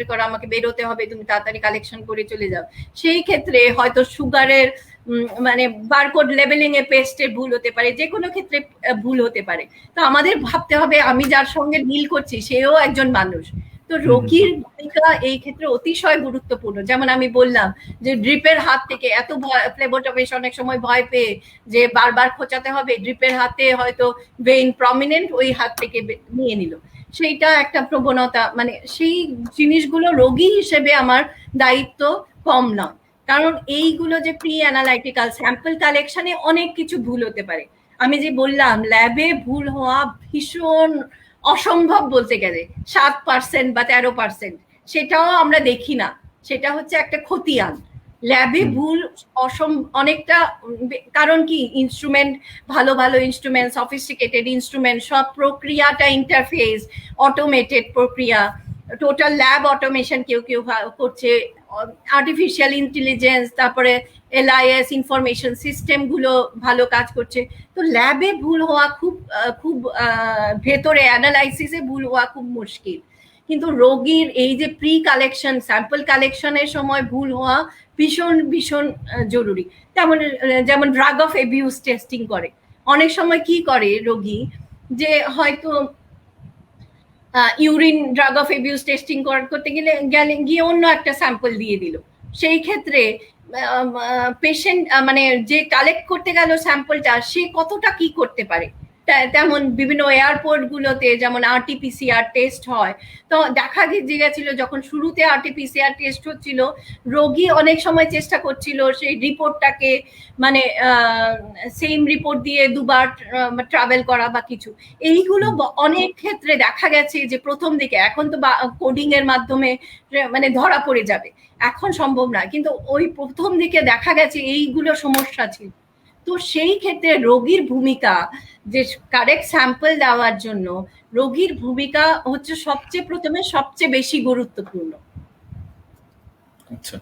করো আমাকে বেরোতে হবে, তুমি তাড়াতাড়ি কালেকশন করে চলে যাও, সেই ক্ষেত্রে হয়তো সুগারের মানে বারকোড লেবেলিং এ পেস্টের ভুল হতে পারে, যে কোনো ক্ষেত্রে ভুল হতে পারে। তো আমাদের ভাবতে হবে আমি যার সঙ্গে ডিল করছি সেও একজন মানুষ। তো রোগীর ভূমিকা এই ক্ষেত্রে অতিশয় গুরুত্বপূর্ণ। যেমন আমি বললাম যে ড্রিপের হাত থেকে এত ফ্লেবোটমিস্ট অনেক সময় ভয় পেয়ে যে বারবার খোঁচাতে হবে, ড্রিপের হাতে হয়তো ভেইন প্রমিনেন্ট, ওই হাত থেকে নিয়ে নিল, সেইটা একটা প্রবণতা। মানে সেই জিনিসগুলো রোগী হিসেবে আমার দায়িত্ব কম নয়, কারণ এইগুলো যে প্রি অ্যানালাইটিক্যাল স্যাম্পল কালেকশনে অনেক কিছু ভুল হতে পারে। আমি যে বললাম ল্যাবে ভুল হওয়া ভীষণ অসম্ভব বলতে গেলে, 7% বা 13%, সেটাও আমরা দেখি না, সেটা হচ্ছে একটা খতিয়ান। ল্যাবে ভুল অনেকটা, কারণ কি ইনস্ট্রুমেন্ট, ভালো ইনস্ট্রুমেন্ট, সফিস্টিকেটেড ইনস্ট্রুমেন্ট, সব প্রক্রিয়াটা ইন্টারফেস, অটোমেটেড প্রক্রিয়া, টোটাল ল্যাব অটোমেশন কেউ করছে, আর্টিফিশিয়াল ইন্টেলিজেন্স, তারপরে এলআইএস ইনফরমেশন সিস্টেম গুলো ভালো কাজ করছে। তো ল্যাবে ভুল হওয়া খুব ভেতরে অ্যানালাইসিসে ভুল হওয়া খুব মুশকিল। কিন্তু রোগীর এই যে প্রি কালেকশন, স্যাম্পল কালেকশনের সময় ভুল হওয়া ভীষণ ভীষণ জরুরি। যেমন ড্রাগ অফ এবিউজ টেস্টিং করে, অনেক সময় কি করে রোগী, যে হয়তো urine drug of abuse testing করতে গিয়ে অন্য একটা স্যাম্পল দিয়ে দিল। সেই ক্ষেত্রে পেশেন্ট মানে যে কালেক্ট করতে গেল স্যাম্পলটা, সে কতটা কি করতে পারে। তেমন বিভিন্ন এয়ারপোর্ট গুলোতে যেমন আরটিপিসিআর টেস্ট হয়, তো দেখা গেছিল যখন শুরুতে আরটিপিসিআর টেস্ট হচ্ছিল, রোগী অনেক সময় চেষ্টা করছিল সেই রিপোর্টটাকে মানে সেম রিপোর্ট দিয়ে দুবার ট্রাভেল করা বা কিছু। এইগুলো অনেক ক্ষেত্রে দেখা গেছে যে প্রথম দিকে, এখন তো কোডিং এর মাধ্যমে মানে ধরা পড়ে যাবে, এখন সম্ভব না, কিন্তু ওই প্রথম দিকে দেখা গেছে এইগুলো সমস্যা ছিল। তো সেই ক্ষেত্রে রোগীর ভূমিকা, যে কারেক্ট স্যাম্পল দেওয়ার জন্য রোগীর ভূমিকা হচ্ছে প্রথমে সবচেয়ে বেশি গুরুত্বপূর্ণ। আচ্ছা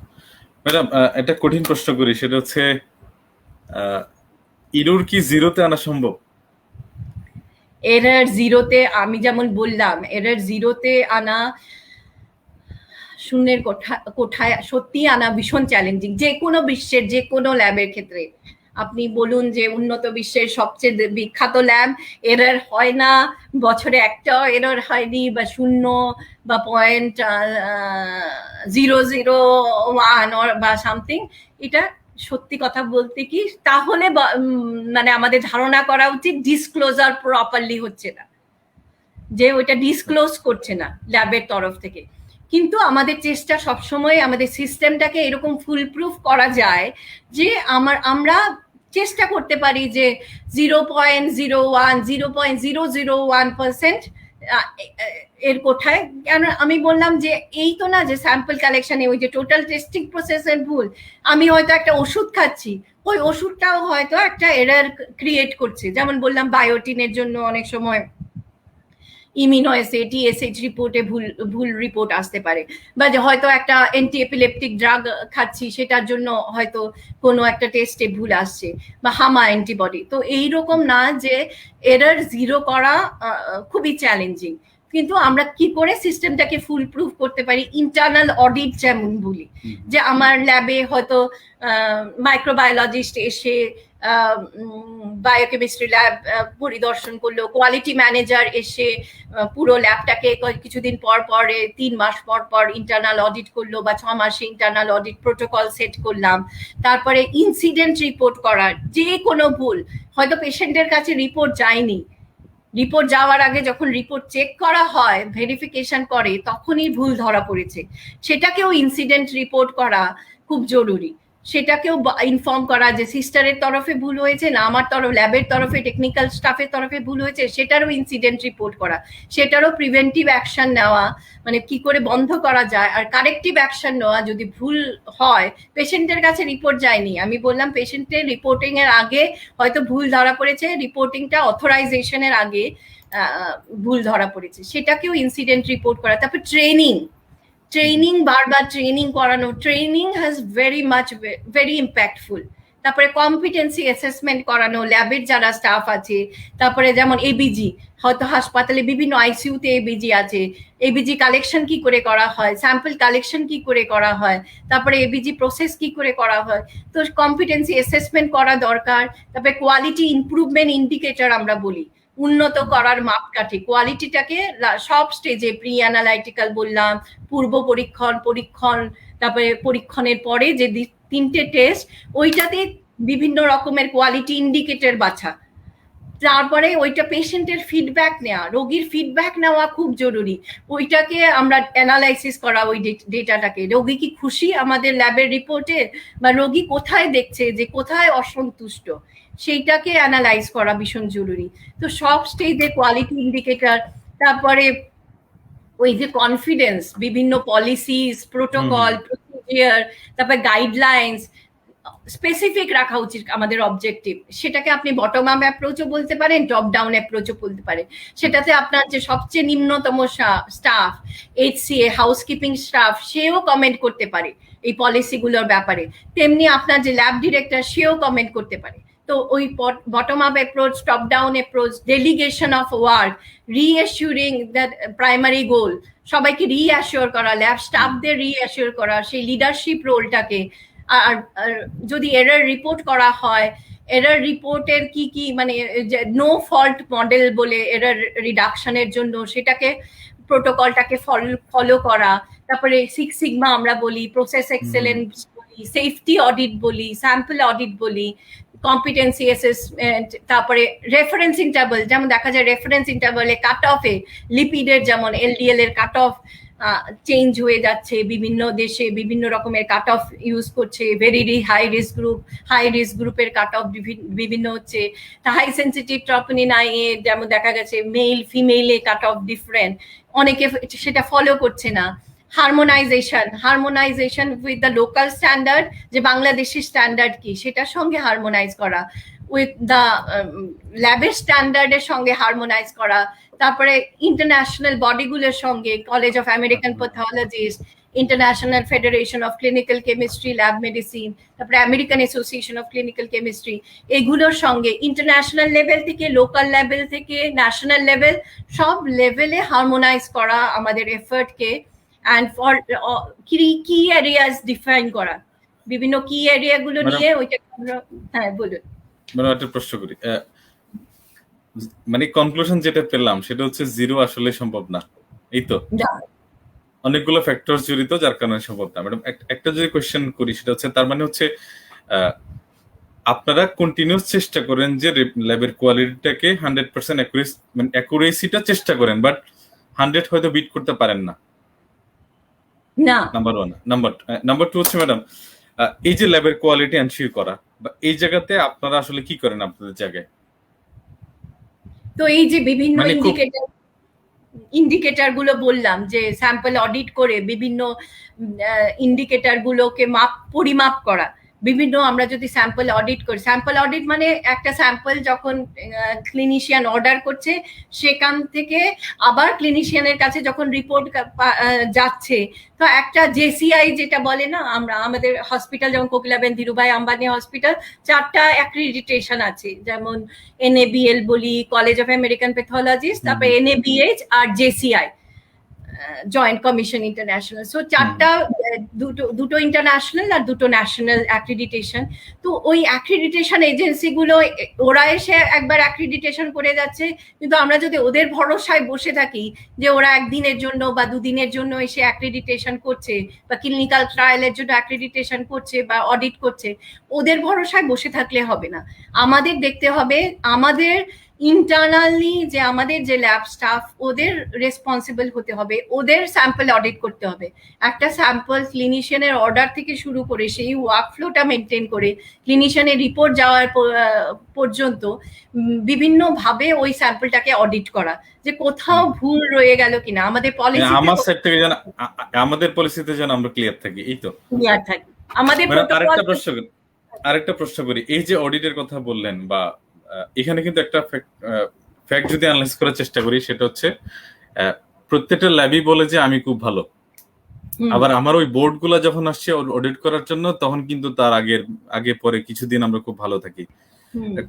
ম্যাডাম, একটা কঠিন প্রশ্ন করি, সেটা হচ্ছে ইরর কি জিরোতে আনা সম্ভব? এরর জিরোতে, আমি যেমন বললাম, এরর জিরোতে আনা, শূন্যের কোঠায় সত্যি আনা ভীষণ চ্যালেঞ্জিং। যে কোনো বিশ্বের যে কোনো ল্যাবের ক্ষেত্রে আপনি বলুন যে উন্নত বিশ্বের সবচেয়ে বিখ্যাত ল্যাব, এরর হয় না, বছরে একটা এরর হয়নি, বা 0 বা 0.001 বা সামথিং, এটা সত্যি কথা বলতে কি, তাহলে মানে আমাদের ধারণা করা উচিত ডিসক্লোজার প্রপারলি হচ্ছে না, যে ওইটা ডিসক্লোজ করছে না ল্যাবের তরফ থেকে। কিন্তু আমাদের চেষ্টা সবসময় আমাদের সিস্টেমটাকে এরকম ফুল প্রুফ করা যায় যে আমরা চেষ্টা করতে পারি যে 0.01 0.001% এর কোঠায়। কেন আমি বললাম যে এই তো না যে স্যাম্পল কালেকশনে ওই যে টোটাল টেস্টিং প্রসেসের ভুল, আমি হয়তো একটা ওষুধ খাচ্ছি, ওই ওষুধটাও হয়তো একটা এরর ক্রিয়েট করছে। যেমন বললাম বায়োটিনের জন্য অনেক সময় ইমিউনো অ্যাসে টিএসএইচ রিপোর্টে ভুল রিপোর্ট আসতে পারে, বা যে হয়তো একটা অ্যান্টি এপিলেপটিক ড্রাগ খাচ্ছি, সেটার জন্য হয়তো কোনো একটা টেস্টে ভুল আসছে, বা হামা অ্যান্টিবডি। তো এইরকম না যে এরর জিরো করা খুবই চ্যালেঞ্জিং, কিন্তু আমরা কি করে সিস্টেমটাকে ফুল প্রুফ করতে পারি, ইন্টারনাল অডিট যেমন বলি, যে আমার ল্যাবে হয়তো মাইক্রোবায়োলজিস্ট এসে বায়োকেমিস্ট্রি ল্যাব পরিদর্শন করলো, কোয়ালিটি ম্যানেজার এসে পুরো ল্যাবটাকে কিছুদিন পর 3 মাস পর ইন্টারনাল অডিট করলো, বা 6 মাসে ইন্টারনাল অডিট প্রোটোকল সেট করলাম। তারপরে ইনসিডেন্ট রিপোর্ট করার, যে কোনো ভুল, হয়তো পেশেন্টের কাছে রিপোর্ট যায়নি, রিপোর্ট যাওয়ার আগে যখন রিপোর্ট চেক করা হয়, ভেরিফিকেশন করে, তখনই ভুল ধরা পড়েছে, সেটাকেও ইনসিডেন্ট রিপোর্ট করা খুব জরুরি। সেটাকেও ইনফর্ম করা যে সিস্টারের তরফে ভুল হয়েছে, না আমার ল্যাবের তরফে টেকনিক্যাল স্টাফের তরফে ভুল হয়েছে, সেটারও ইনসিডেন্ট রিপোর্ট করা, সেটারও প্রিভেন্টিভ অ্যাকশন নেওয়া, মানে কি করে বন্ধ করা যায়, আর কারেক্টিভ অ্যাকশন নেওয়া যদি ভুল হয়। পেশেন্টের কাছে রিপোর্ট যায়নি, আমি বললাম পেশেন্টের রিপোর্টিং এর আগে হয়তো ভুল ধরা পড়েছে, রিপোর্টিংটা অথরাইজেশনের আগে ভুল ধরা পড়েছে, সেটাকেও ইনসিডেন্ট রিপোর্ট করা। তারপর ট্রেনিং, বারবার ট্রেনিং করানো, ট্রেনিং হ্যাজ ভেরি ইম্প্যাক্টফুল। তারপরে কম্পিটেন্সি অ্যাসেসমেন্ট করানো ল্যাবের যারা স্টাফ আছে। তারপরে যেমন এবিজি, হয়তো হাসপাতালে বিভিন্ন আইসিইউতে এবিজি আছে, এবিজি কালেকশন কি করে করা হয়, স্যাম্পল কালেকশন কি করে করা হয়, তারপরে এবিজি প্রসেস কি করে করা হয়, তো কম্পিটেন্সি অ্যাসেসমেন্ট করা দরকার। তারপরে কোয়ালিটি ইমপ্রুভমেন্ট ইন্ডিকেটর আমরা বলি, উন্নত করার মাপকাঠি, কোয়ালিটিটাকে সব স্টেজে, প্রি অ্যানালাইটিক্যাল বললাম, পূর্ব পরীক্ষণ, তারপরে পরীক্ষণের পরে যে 3টে টেস্ট, ওইটাতে বিভিন্ন রকমের কোয়ালিটি ইন্ডিকেটর বাছা। তারপরে ওইটা পেশেন্টের ফিডব্যাক নেওয়া, রোগীর ফিডব্যাক নেওয়া খুব জরুরি, ওইটাকে আমরা অ্যানালাইসিস করা, ওই ডেটাটাকে, রোগী কি খুশি আমাদের ল্যাবের রিপোর্টে, বা রোগী কোথায় দেখছে যে কোথায় অসন্তুষ্ট, সেইটাকে অ্যানালাইজ করা ভীষণ জরুরি। তো সব স্টেজে কোয়ালিটি ইন্ডিকেটর। তারপরে ওই যে কনফিডেন্স, বিভিন্ন পলিসিস, প্রোটোকল, প্রসিডিওর, তারপরে গাইডলাইন্স স্পেসিফিক রাখা উচিত আমাদের অবজেক্টিভ। সেটাকে আপনি বটম আপ অ্যাপ্রোচও বলতে পারেন, টপ ডাউন অ্যাপ্রোচও বলতে পারেন। সেটাতে আপনার যে সবচেয়ে নিম্নতম স্টাফ, এইচসিএ হাউসকিপিং স্টাফ, সেও কমেন্ট করতে পারে এই পলিসিগুলোর ব্যাপারে, তেমনি আপনার যে ল্যাব ডিরেক্টর, সেও কমেন্ট করতে পারে। তো ওই bottom up approach, top down approach, delegation of work, reassuring that primary goal, সবাইকে রিঅ্যাসিওর করা, ল্যাব স্টাফদের রিঅ্যাসিওর করা, সেই লিডারশিপ রোলটাকে। আর যদি এরর রিপোর্ট করা হয়, এরর রিপোর্টের কি কি মানে নো ফল্ট মডেল বলে এরর রিডাকশনের জন্য সেটাকে প্রোটোকলটাকে ফলো করা। তারপরে 6 সিগমা আমরা বলি, প্রসেস এক্সেলেন্স বলি, সেফটি অডিট বলি, স্যাম্পল অডিট বলি, কম্পিটেন্সি অ্যাসেসমেন্ট, তারপরে রেফারেন্স ইন্টারভাল, যেমন দেখা যায় রেফারেন্স ইন্টারভালে কাট অফে লিপিডের যেমন এলডিএল এর কাট অফ চেঞ্জ হয়ে যাচ্ছে, বিভিন্ন দেশে বিভিন্ন রকমের কাট অফ ইউজ করছে, ভেরি হাই রিস্ক গ্রুপের কাট অফ বিভিন্ন হচ্ছে, high sensitive troponin I A যেমন দেখা গেছে মেল ফিমেলে কাট অফ ডিফারেন্ট, অনেকে সেটা ফলো করছে না। হারমোনাইজেশন উইথ দ্য লোকাল স্ট্যান্ডার্ড, যে বাংলাদেশের স্ট্যান্ডার্ড কি সেটার সঙ্গে হারমোনাইজ করা, উইথ দ্য ল্যাবের স্ট্যান্ডার্ডের সঙ্গে হারমোনাইজ করা, তারপরে ইন্টারন্যাশনাল বডিগুলোর সঙ্গে, college of American pathologist, international federation of clinical chemistry lab medicine, তারপরে American association of clinical chemistry, এগুলোর সঙ্গে ইন্টারন্যাশনাল লেভেল থেকে, লোকাল লেভেল থেকে, ন্যাশনাল লেভেল, সব লেভেলে হারমোনাইজ করা আমাদের এফার্টকে, and for key areas define করা, বিভিন্ন কি এরিয়া গুলো নিয়ে ওইটা। হ্যাঁ বলুন। মানে একটা প্রশ্ন করি, মানে কনক্লুশন যেটা পেলাম সেটা হচ্ছে জিরো আসলে সম্ভব না, এই তো? অনেকগুলো ফ্যাক্টর জড়িত যার কারণে সম্ভব না। ম্যাডাম একটা যদি কোয়েশ্চেন করি সেটা হচ্ছে, তার মানে হচ্ছে আপনারা কন্টিনিউস চেষ্টা করেন যে ল্যাবের কোয়ালিটিটাকে 100% অ্যাকুরেসিটা চেষ্টা করেন, বাট 100 হয়তো বিট করতে পারেন না। নাম্বার 1। নাম্বার 2 হচ্ছে ম্যাডাম, এই যে ল্যাবের কোয়ালিটি এনশিওর করা, বা এই জায়গাতে আপনারা আসলে কি করেন আপনাদের জায়গায়? তো এই যে বিভিন্ন ইন্ডিকেটর গুলো বললাম, যে স্যাম্পল অডিট করে বিভিন্ন ইন্ডিকেটর গুলোকে পরিমাপ করা, বিভিন্ন আমরা যদি স্যাম্পল অডিট করি, স্যাম্পল অডিট মানে একটা স্যাম্পল যখন ক্লিনিশিয়ান অর্ডার করছে, সেখান থেকে আবার ক্লিনিশিয়ানের কাছে যখন রিপোর্ট যাচ্ছে, তো একটা জেসিআই যেটা বলে না, আমরা আমাদের হসপিটাল যেমন কোকিলাবেন ধীরুভাই আম্বানি হসপিটাল, 4টা অ্যাক্রিডিটেশন আছে, যেমন এনএবিএল বলি, কলেজ অফ আমেরিকান প্যাথোলজিস্ট, তারপরে এনএবিএইচ আর JCI, joint commission international. So 4টা, দুটো ইন্টারন্যাশনাল আর দুটো ন্যাশনাল অ্যাক্রিডিটেশন। তো ওই অ্যাক্রিডিটেশন এজেন্সি গুলো ওরা এসে একবার অ্যাক্রিডিটেশন করে যাচ্ছে, কিন্তু আমরা যদি ওদের ভরসায় বসে থাকি যে ওরা একদিনের জন্য বা দুদিনের জন্য এসে অ্যাক্রিডিটেশন করছে, বা ক্লিনিক্যাল ট্রায়ালের জন্য অ্যাক্রিডিটেশন করছে বা অডিট করছে, ওদের ভরসায় বসে থাকলে হবে না। আমাদের দেখতে হবে আমাদের ইন্টারনালি যে আমাদের যে ল্যাব স্টাফ, ওদের রেসপন্সিবল হতে হবে, ওদের স্যাম্পল অডিট করতে হবে। একটা স্যাম্পল ক্লিনিশিয়ানের অর্ডার থেকে শুরু করে সেই ওয়ার্কফ্লোটা মেনটেন করে ক্লিনিশিয়ানের রিপোর্ট যাওয়ার পর্যন্ত বিভিন্ন ভাবে ওই স্যাম্পলটাকে অডিট করা, যে কোথাও ভুল রয়ে গেল কিনা। আমাদের পলিসি, আমার সাইড থেকে যেন, আমাদের পলিসিতে যেন আমরা ক্লিয়ার থাকি, এই তো? ক্লিয়ার থাকি আমাদের। আরেকটা প্রশ্ন করি, এই যে অডিটের কথা বললেন, বা এখানে কিন্তু একটা ফ্যাক্ট যদি অ্যানালাইজ করার চেষ্টা করি, সেটা হচ্ছে প্রত্যেকটা ল্যাবই বলে যে আমি খুব ভালো, আবার আমার ওই বোর্ড গুলা যখন আসছে অডিট করার জন্য, তখন কিন্তু তার আগে পরে কিছুদিন আমরা খুব ভালো থাকি।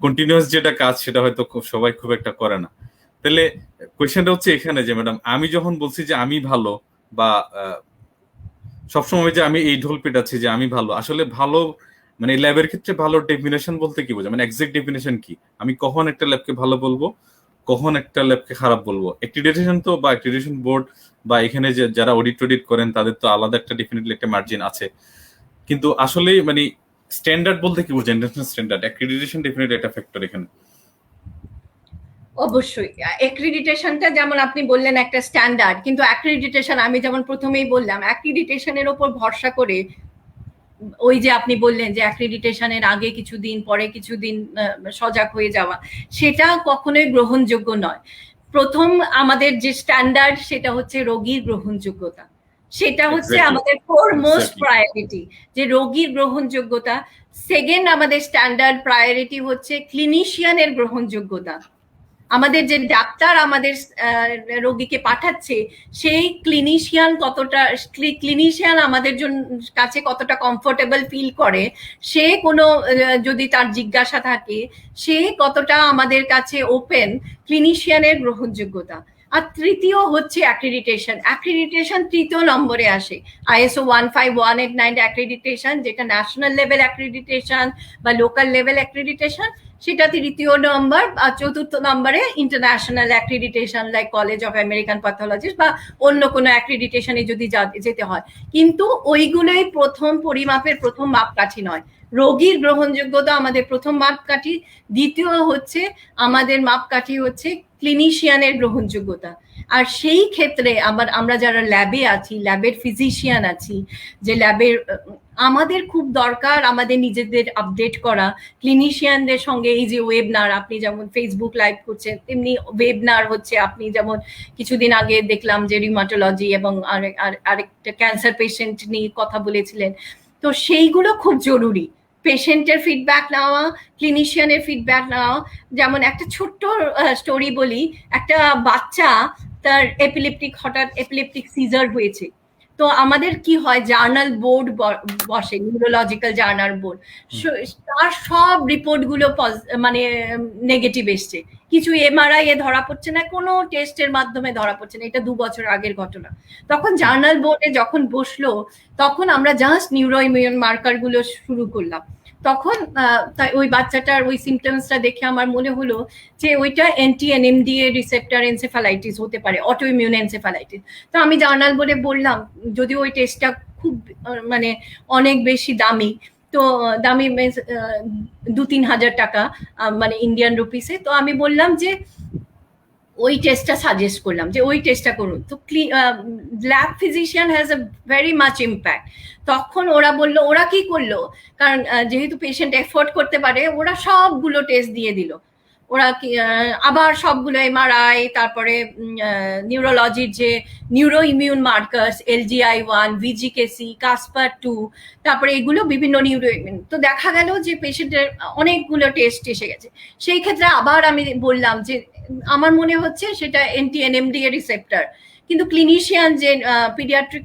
কন্টিনিউয়াস যেটা কাজ সেটা হয়তো সবাই খুব একটা করে না। তাহলে কোয়েশ্চেনটা হচ্ছে এখানে যে ম্যাডাম, আমি যখন বলছি যে আমি ভালো, বা সবসময় যে আমি এই ঢোল পেটাচ্ছি যে আমি ভালো, আসলে ভালো মানে ল্যাবের ক্ষেত্রে ভালো ডেফিনেশন বলতে কি বোঝায়, মানে এক্সাক্ট ডেফিনেশন কি? আমি কখন একটা ল্যাবকে ভালো বলবো, কখন একটা ল্যাবকে খারাপ বলবো? অ্যাক্রিডিটেশন তো, বা অ্যাক্রিডিটেশন বোর্ড বা এখানে যারা অডিট করেন তাদের তো আলাদা একটা ডেফিনেটলি একটা মার্জিন আছে, কিন্তু আসলে মানে স্ট্যান্ডার্ড বলতে কি বোঝায়? ইন্টারন্যাশনাল স্ট্যান্ডার্ড, অ্যাক্রিডিটেশন ডেফিনেটলি একটা ফ্যাক্টর এখানে। অবশ্যই অ্যাক্রিডিটেশনটা যেমন আপনি বললেন একটা স্ট্যান্ডার্ড, কিন্তু অ্যাক্রিডিটেশন আমি যেমন প্রথমেই বললাম, অ্যাক্রিডিটেশনের ওপর ভরসা করে ওই যে আপনি বললেন যে অ্যাক্রিডিটেশনের আগে কিছুদিন পরে কিছুদিন সজাগ হয়ে যাওয়া, সেটা কখনোই গ্রহণযোগ্য নয়। প্রথম আমাদের যে স্ট্যান্ডার্ড সেটা হচ্ছে রোগীর গ্রহণযোগ্যতা, সেটা হচ্ছে আমাদের ফোরমোস্ট প্রায়োরিটি, যে রোগীর গ্রহণযোগ্যতা। সেকেন্ড আমাদের স্ট্যান্ডার্ড প্রায়োরিটি হচ্ছে ক্লিনিশিয়ানের গ্রহণযোগ্যতা। আমাদের যে ডাক্তার আমাদের রোগীকে পাঠাচ্ছে সেই ক্লিনিশিয়ান আমাদের জন্য কাছে কতটা কমফোর্টেবল ফিল করে, সে কোনো যদি তার জিজ্ঞাসা থাকে, সে কতটা আমাদের কাছে ওপেন, ক্লিনিশিয়ানের গ্রহণযোগ্যতা। আর তৃতীয় হচ্ছে অ্যাক্রিডিটেশন তৃতীয় নম্বরে আসে। ISO 15189 অ্যাক্রিডিটেশন, যেটা ন্যাশনাল লেভেল অ্যাক্রিডিটেশন বা লোকাল লেভেল অ্যাক্রিডিটেশন, সেটা তৃতীয় নম্বর। আর চতুর্থ নম্বরে international accreditation, like college of American pathologist বা অন্য কোনো অ্যাক্রিডিটেশনে যদি যেতে হয়। কিন্তু ওইগুলোই প্রথম পরিমাপের প্রথম মাপকাঠি নয়। রোগীর গ্রহণযোগ্যতা আমাদের প্রথম মাপকাঠি, দ্বিতীয় হচ্ছে আমাদের মাপকাঠি হচ্ছে ক্লিনিশিয়ানের গ্রহণযোগ্যতা। আর সেই ক্ষেত্রে আমরা যারা ল্যাবে আছি, ল্যাবের ফিজিশিয়ান আছি, যে ল্যাবের আমাদের খুব দরকার আমাদের নিজেদের আপডেট করা। ক্লিনিশিয়ানদের সঙ্গে এই যে ওয়েবনার, আপনি যেমন ফেসবুক লাইভ করছেন, তেমনি ওয়েবনার হচ্ছে। আপনি যেমন কিছুদিন আগে দেখলাম যে রিউমাটোলজি এবং আরেকটা ক্যান্সার পেশেন্ট নিয়ে কথা বলেছিলেন। তো সেইগুলো খুব জরুরি, পেশেন্টের ফিডব্যাক নেওয়া, ক্লিনিশিয়ানের ফিডব্যাক নেওয়া। যেমন একটা ছোট্ট স্টোরি বলি, একটা বাচ্চা তার হঠাৎ এপিলেপটিক সিজার হয়েছে। তো আমাদের কি হয়, জার্নাল বোর্ড বসে, নিউরোলজিক্যাল জার্নাল বোর্ড। তার সব রিপোর্ট গুলো মানে নেগেটিভ এসছে, কিছু MRI এ ধরা পড়ছে না, কোনো টেস্টের মাধ্যমে ধরা পড়ছে না। এটা 2 বছর আগের ঘটনা। তখন জার্নাল বোর্ডে যখন বসলো, তখন আমরা জাস্ট নিউরো ইমিউন মার্কার গুলো শুরু করলাম। তখন ওই বাচ্চাটার ওই সিমটমসটা দেখে আমার মনে হলো যে ওইটা NMDA রিসেপ্টর এনসেফালাইটিস হতে পারে, অটো ইমিউন এনসেফালাইটিস। তো আমি জার্নাল বোর্ডে বললাম, যদিও ওই টেস্টটা খুব মানে অনেক বেশি দামি, তো দামি 2-3 হাজার টাকা, মানে ইন্ডিয়ান রুপিসে। তো আমি বললাম যে ওই টেস্টটা সাজেস্ট করলাম যে ওই টেস্টটা করুন। তো lab physician has a very much impact. তখন ওরা বললো, ওরা কি করলো, কারণ যেহেতু পেশেন্ট এফোর্ড করতে পারে, ওরা সবগুলো টেস্ট দিয়ে দিল। ওরা আবার সবগুলো MRI, তারপরে নিউরোলজির যে neuro immune markers, LGI1, VGKC, CASPR2, তারপরে এগুলো বিভিন্ন নিউরো ইমিউন। তো দেখা গেল যে পেশেন্টের অনেকগুলো টেস্ট এসে গেছে। সেই ক্ষেত্রে আবার আমি বললাম যে আমার মনে হচ্ছে সেটা NMDA রিসেপ্টর, কিন্তু ক্লিনিশিয়ান যে পিডিয়াট্রিক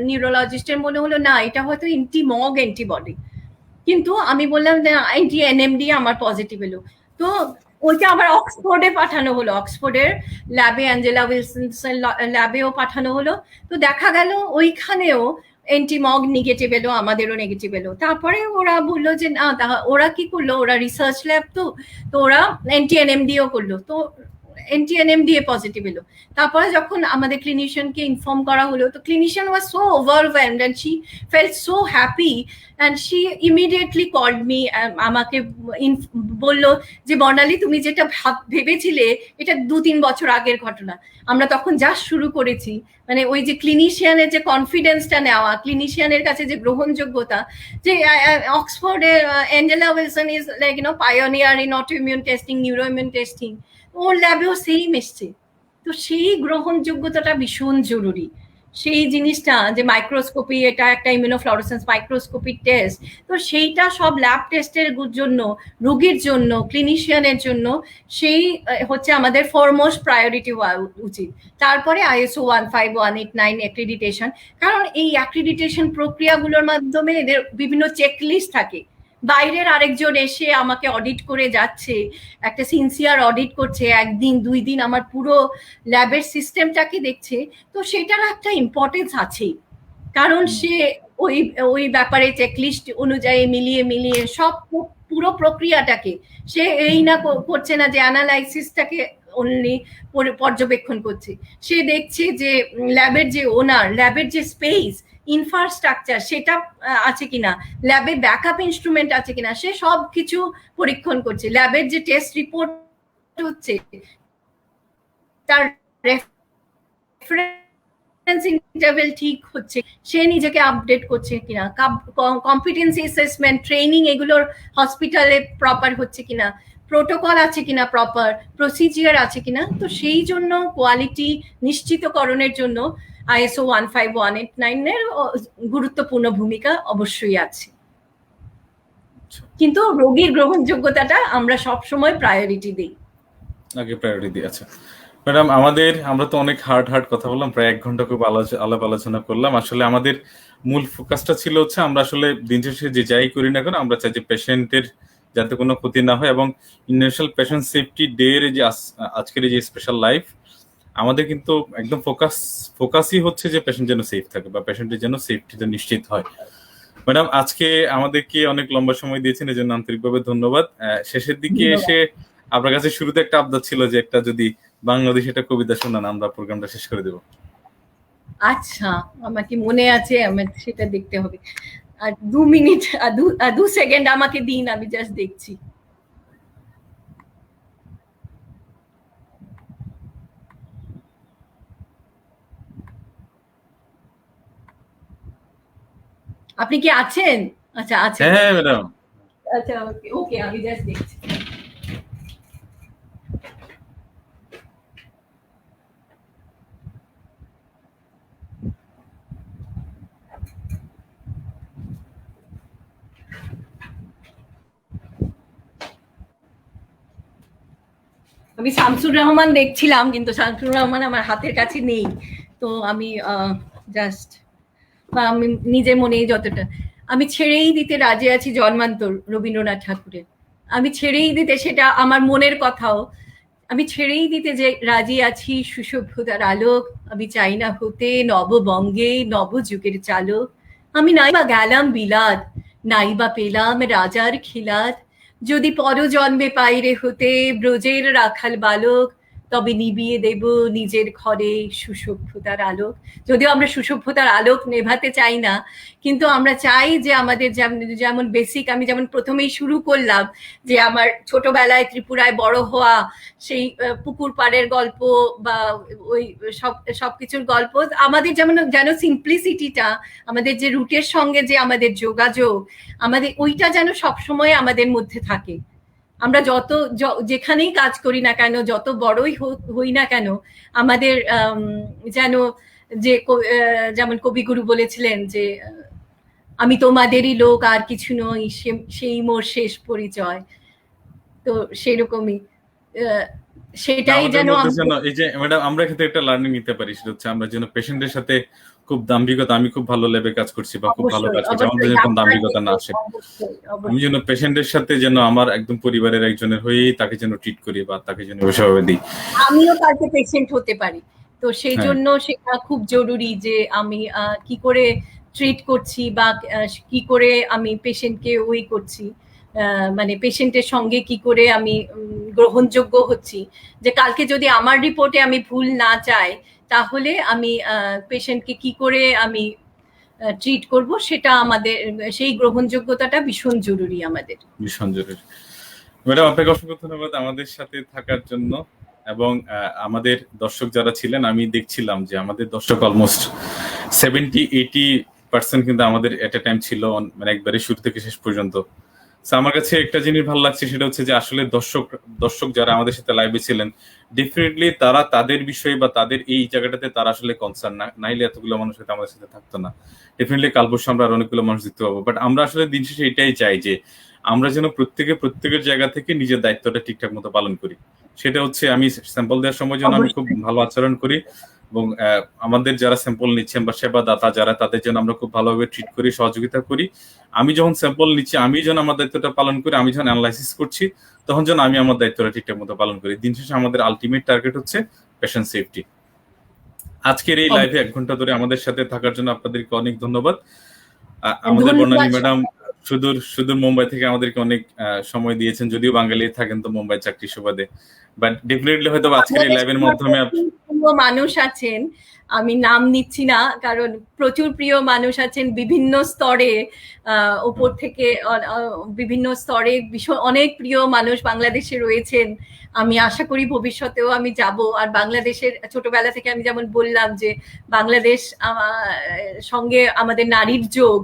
নিউরোলজিস্টের মনে হলো না, এটা হয়তো এন্টিমগ অ্যান্টিবডি। কিন্তু আমি বললাম যে NMDA আমার পজিটিভ এলো। তো ওইটা আবার অক্সফোর্ডে পাঠানো হলো, অক্সফোর্ডের ল্যাবে, অ্যাঞ্জেলা উইলসন ল্যাবেও পাঠানো হলো। তো দেখা গেল ওইখানেও এন্টিমগ নেগেটিভ এলো, আমাদেরও নেগেটিভ এলো। তারপরে ওরা বললো যে না, ওরা কি করলো, ওরা রিসার্চ ল্যাব, তো ওরা NMDA করলো, তো NMDA পজিটিভ এলো। তারপরে যখন আমাদের ক্লিনিশিয়ানকে ইনফর্ম করা হলো, তো clinician was so overwhelmed and she felt so happy and she immediately called me. আমাকে বললো যে বর্ণালী, তুমি যেটা ভেবেছিলে এটা 2-3 বছর আগের ঘটনা, আমরা তখন জাস্ট শুরু করেছি। মানে ওই যে ক্লিনিশিয়ানের যে কনফিডেন্সটা নেওয়া, ক্লিনিশিয়ানের কাছে যে গ্রহণযোগ্যতা, যে অক্সফোর্ডের Angela Wilson is like pioneer in auto immune testing, neuro immune testing, ওর ল্যাবেও সেম এসছে। তো সেই গ্রহণযোগ্যতাটা ভীষণ জরুরি। সেই জিনিসটা যে মাইক্রোস্কোপি, এটা একটা ইমিউনোফ্লোরেসেন্স মাইক্রোস্কোপি টেস্ট, তো সেইটা সব ল্যাব টেস্টের জন্য, রোগীর জন্য, ক্লিনিশিয়ানের জন্য সেই হচ্ছে আমাদের ফরমোস্ট প্রায়োরিটি হওয়া উচিত। তারপরে ISO 15189 অ্যাক্রিডিটেশন, কারণ এই অ্যাক্রিডিটেশন প্রক্রিয়াগুলোর মাধ্যমে এদের বিভিন্ন চেকলিস্ট থাকে। বাইরের আরেকজন এসে আমাকে অডিট করে যাচ্ছে, একটা সিনসিয়ার অডিট করছে, 1 দিন 2 দিন আমার পুরো ল্যাবের সিস্টেমটাকে দেখছে। তো সেটার একটা ইম্পর্টেন্স আছে, কারণ সে ওই ব্যাপারে চেকলিস্ট অনুযায়ী মিলিয়ে সব পুরো প্রক্রিয়াটাকে সে এই না করছে না যে অ্যানালাইসিসটাকে অনলি পর্যবেক্ষণ করছে, সে দেখছে যে ল্যাবের যে ওনার, ল্যাবের যে স্পেস, ইনফ্রাস্ট্রাকচার সেটা আছে কিনা, ল্যাবে ব্যাকআপ ইনস্ট্রুমেন্ট আছে কিনা, সে সব কিছু পরীক্ষণ করছে। ল্যাবের যে টেস্ট রিপোর্ট হচ্ছে তার রেফারেন্স ইন্টারভেল ঠিক হচ্ছে, সে নিজেকে আপডেট করছে কিনা, কম্পিটেন্সি অ্যাসেসমেন্ট, ট্রেনিং এগুলোর হসপিটালে প্রপার হচ্ছে কিনা, প্রোটোকল আছে কিনা, প্রপার প্রসিজিয়ার আছে কিনা। তো সেই জন্য কোয়ালিটি নিশ্চিতকরণের জন্য ISO 15189 এর গুরুত্বপূর্ণ ভূমিকা অবশ্যই আছে। কিন্তু রোগীর গ্রহণযোগ্যতাটা আমরা সব সময় প্রায়োরিটি দিই। আগে প্রায়োরিটি দিয়ে। আচ্ছা ম্যাডাম, আমরা তো অনেক হার্ড কথা বললাম, প্রায় 1 ঘন্টা খুব আলাপ আলোচনা করলাম। আসলে আমাদের মূল ফোকাসটা ছিল হচ্ছে আমরা আসলে দিন শেষে যে যাই করি না কেন আমরা চাই যে পেশেন্টের যাতে কোনো ক্ষতি না হয়, এবং ইন্টারন্যাশনাল পেশেন্ট সেফটি ডে এর যে আজকের এই যে স্পেশাল লাইফ, আমাদের কিন্তু একদম ফোকাসই হচ্ছে যে পেশেন্ট যেন সেফ থাকে বা পেশেন্টের যেন সেফটিটা নিশ্চিত হয়। ম্যাডাম, আজকে আমাদেরকে অনেক লম্বা সময় দিয়েছেন, এজন্য আন্তরিকভাবে ধন্যবাদ। শেষের দিকে এসে আপনার কাছে শুরুতে একটা আবদার ছিল যে একটা যদি বাংলাদেশে একটা কবিতা শোনান, আমরা প্রোগ্রামটা শেষ করে দেব। আচ্ছা, আমার কি মনে আছে? আমার সেটা দেখতে হবে। আর 2 মিনিট, 2 সেকেন্ড আমাকে দিন, আমি জাস্ট দেখছি। আপনি কি আছেন? আচ্ছা, আছেন। হ্যাঁ ম্যাডাম। আচ্ছা, ওকে, আমি জাস্ট দেখছি। আমি শামসুর রহমান দেখছিলাম, কিন্তু শামসুর রহমান আমার হাতের কাছে নেই। তো আমি জাস্ট, বা আমি নিজের মনেই যতটা, আমি ছেড়েই দিতে রাজি আছি জন্মান্তর রবীন্দ্রনাথ ঠাকুরের। আমি ছেড়েই দিতে, সেটা আমার মনের কথাও, আমি ছেড়েই দিতে যে রাজি আছি সুসভ্যতার আলোক। আমি চাই না হতে নববঙ্গে নবযুগের চালক। আমি নাই বা গেলাম বিলাত, নাই বা পেলাম রাজার খিলাত। যদি পরজন্মে পাইরে হতে ব্রজের রাখাল বালক, তবে নিবিয়ে দেব নিজের ঘরে সুসভ্যতার আলোক। যদিও আমরা সুসভ্যতার আলোক নেভাতে চাই না, কিন্তু আমরা চাই যে আমাদের যেমন বেসিক, আমি যেমন প্রথমেই শুরু করলাম যে আমার ছোটবেলায় ত্রিপুরায় বড় হওয়া, সেই পুকুর পাড়ের গল্প বা ওই সবকিছুর গল্প, আমাদের যেন সিম্পলিসিটিটা, আমাদের যে রুটের সঙ্গে যে আমাদের যোগাযোগ, আমাদের ওইটা যেন সবসময় আমাদের মধ্যে থাকে। আমরা যেখানেই কাজ করি না কেন, যত বড়ই হই না কেন, আমাদের যেন যে যেমন কবিগুরু বলেছিলেন যে আমি তোমাদেরই লোক আর কিছু নই, সেই মোর শেষ পরিচয়। তো সেরকমই সেটাই আমাদের যেন মধ্যে যেন এই যে ম্যাডাম আমরা ক্ষেত্রে একটা লার্নিং নিতে পারি, সেটা হচ্ছে আমরা যেন পেশেন্টের সাথে খুব দাম্ভিকতা, আমি খুব ভালো লেবে কাজ করছি বা খুব ভালো অবশ্যই, কাজ করছি, আমাদের অবশ্যই যেন কোনো ডাক্তার দাম্ভিকতা না থেকে, আসে। অবশ্যই, আমি অবশ্যই। যেন পেশেন্টের সাথে যেন আমার একদম পরিবারের একজনের হয়েই তাকে যেন ট্রিট করি বা তাকে যেন সেভাবে দিই। আমিও কালকে পেশেন্ট হতে পারি। তো সেই হ্যাঁ, জন্য সেটা খুব জরুরি যে আমি কি করে ট্রিট করছি, বা কি করে আমি পেশেন্টকে ওই করছি, মানে পেশেন্টের সঙ্গে কি করে আমি গ্রহণযোগ্য হচ্ছি। যে কালকে যদি আমার রিপোর্টে আমি ভুল না চাই, তাহলে আমি পেশেন্টকে কি করে আমি ট্রিট করব, সেটা আমাদের, সেই গ্রহণযোগ্যতাটা ভীষণ জরুরি আমাদের। ভীষণ জরুরি। ম্যাডাম, আপনাকে অসংখ্য ধন্যবাদ আমাদের সাথে থাকার জন্য। এবং আমাদের দর্শক যারা ছিলেন, আমি দেখছিলাম যে আমাদের দর্শক অলমোস্ট 70-80% কিন্তু আমাদের এট এ টাইম ছিল, মানে একবারে শুরু থেকে শেষ পর্যন্ত। So, আমার কাছে একটা জিনিস ভালো লাগছে, সেটা হচ্ছে যে আসলে দর্শক যারা আমাদের সাথে লাইভে ছিলেন, ডেফিনেটলি তারা তাদের বিষয়ে বা তাদের এই জায়গাটাতে তারা আসলে কনসার্ন, নাইলে এতগুলো মানুষ হয়তো আমাদের সাথে থাকতো না। ডেফিনেটলি কাল পরশু আমরা আর অনেকগুলো মানুষ দেখতে পাবো, বাট আমরা আসলে দিন শেষে এটাই চাই যে আমরা যেন প্রত্যেকের জায়গা থেকে নিজের দায়িত্বটা ঠিকঠাক মতো পালন করি। সেটা হচ্ছে আমি স্যাম্পল দেওয়ার সময় যেন আমি খুব অবশ্যই। ভালো আচরণ করি, এবং আমাদের যারা স্যাম্পল নিচ্ছেন বা সেবা দাতা যারা, তাদের জন্য আমরা খুব ভালোভাবে ট্রিট করি, সহযোগিতা করি। আমি যখন স্যাম্পল নিচ্ছি, আমি যেন আমার দায়িত্বটা পালন করি, আমি যখন অ্যানালাইসিস করছি, তখন যেন আমি আমার দায়িত্বটা ঠিকঠাক মতো পালন করি। দিন শেষে আমাদের আলটিমেট টার্গেট হচ্ছে পেশেন্ট সেফটি। আজকের এই লাইভে 1 ঘন্টা ধরে আমাদের সাথে থাকার জন্য আপনাদেরকে অনেক ধন্যবাদ। আমাদের বর্ণালী ধন্যবাদ। ম্যাডাম সুদূর মুম্বাই থেকে আমাদেরকে অনেক সময় দিয়েছেন, যদিও বাঙালি থাকেন তো মুম্বাই চাকরি সুবাদে, বাট ডেফিনেটলি হয়তো আজকের এই লাইভের মাধ্যমে মানুষ আছেন, আমি নাম নিচ্ছি না, কারণ প্রচুর প্রিয় মানুষ আছেন বিভিন্ন স্তরে, ওপর থেকে বিভিন্ন স্তরে ভীষণ অনেক প্রিয় মানুষ বাংলাদেশে রয়েছেন। আমি আশা করি ভবিষ্যতেও আমি যাব। আর বাংলাদেশের ছোটবেলা থেকে আমি যেমন বললাম যে বাংলাদেশ সঙ্গে আমাদের নারীর যোগ,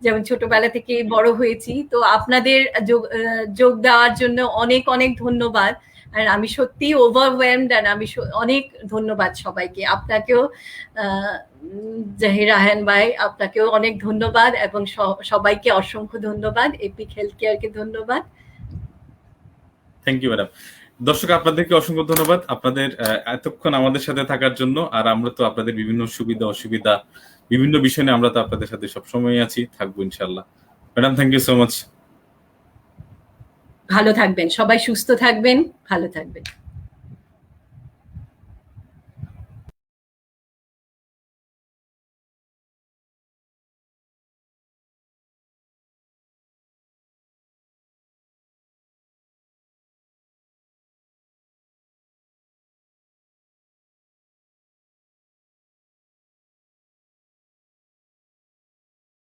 যেমন ছোটবেলা থেকে বড় হয়েছি, তো আপনাদের যোগ দেওয়ার জন্য অনেক অনেক ধন্যবাদ। আর আমি সত্যি ওভারওয়েলমড, আর আমি অনেক ধন্যবাদ সবাইকে। আপনাকেও জাহির রাহান ভাই, আপনাকেও অনেক ধন্যবাদ, এবং সবাইকে অসংখ্য ধন্যবাদ। এপিক হেলথ কেয়ারকে ধন্যবাদ। Thank you madam. দর্শক আপনাদেরকে অসংখ্য ধন্যবাদ আপনাদের এতক্ষণ আমাদের সাথে থাকার জন্য। আর আমরা তো আপনাদের বিভিন্ন সুবিধা অসুবিধা বিভিন্ন বিষয় নিয়ে আমরা তো আপনাদের সাথে সবসময় আছি, থাকবো ইনশাল্লাহ। Madam, thank you so much. ভালো থাকবেন, সবাই সুস্থ থাকবেন, ভালো থাকবেন।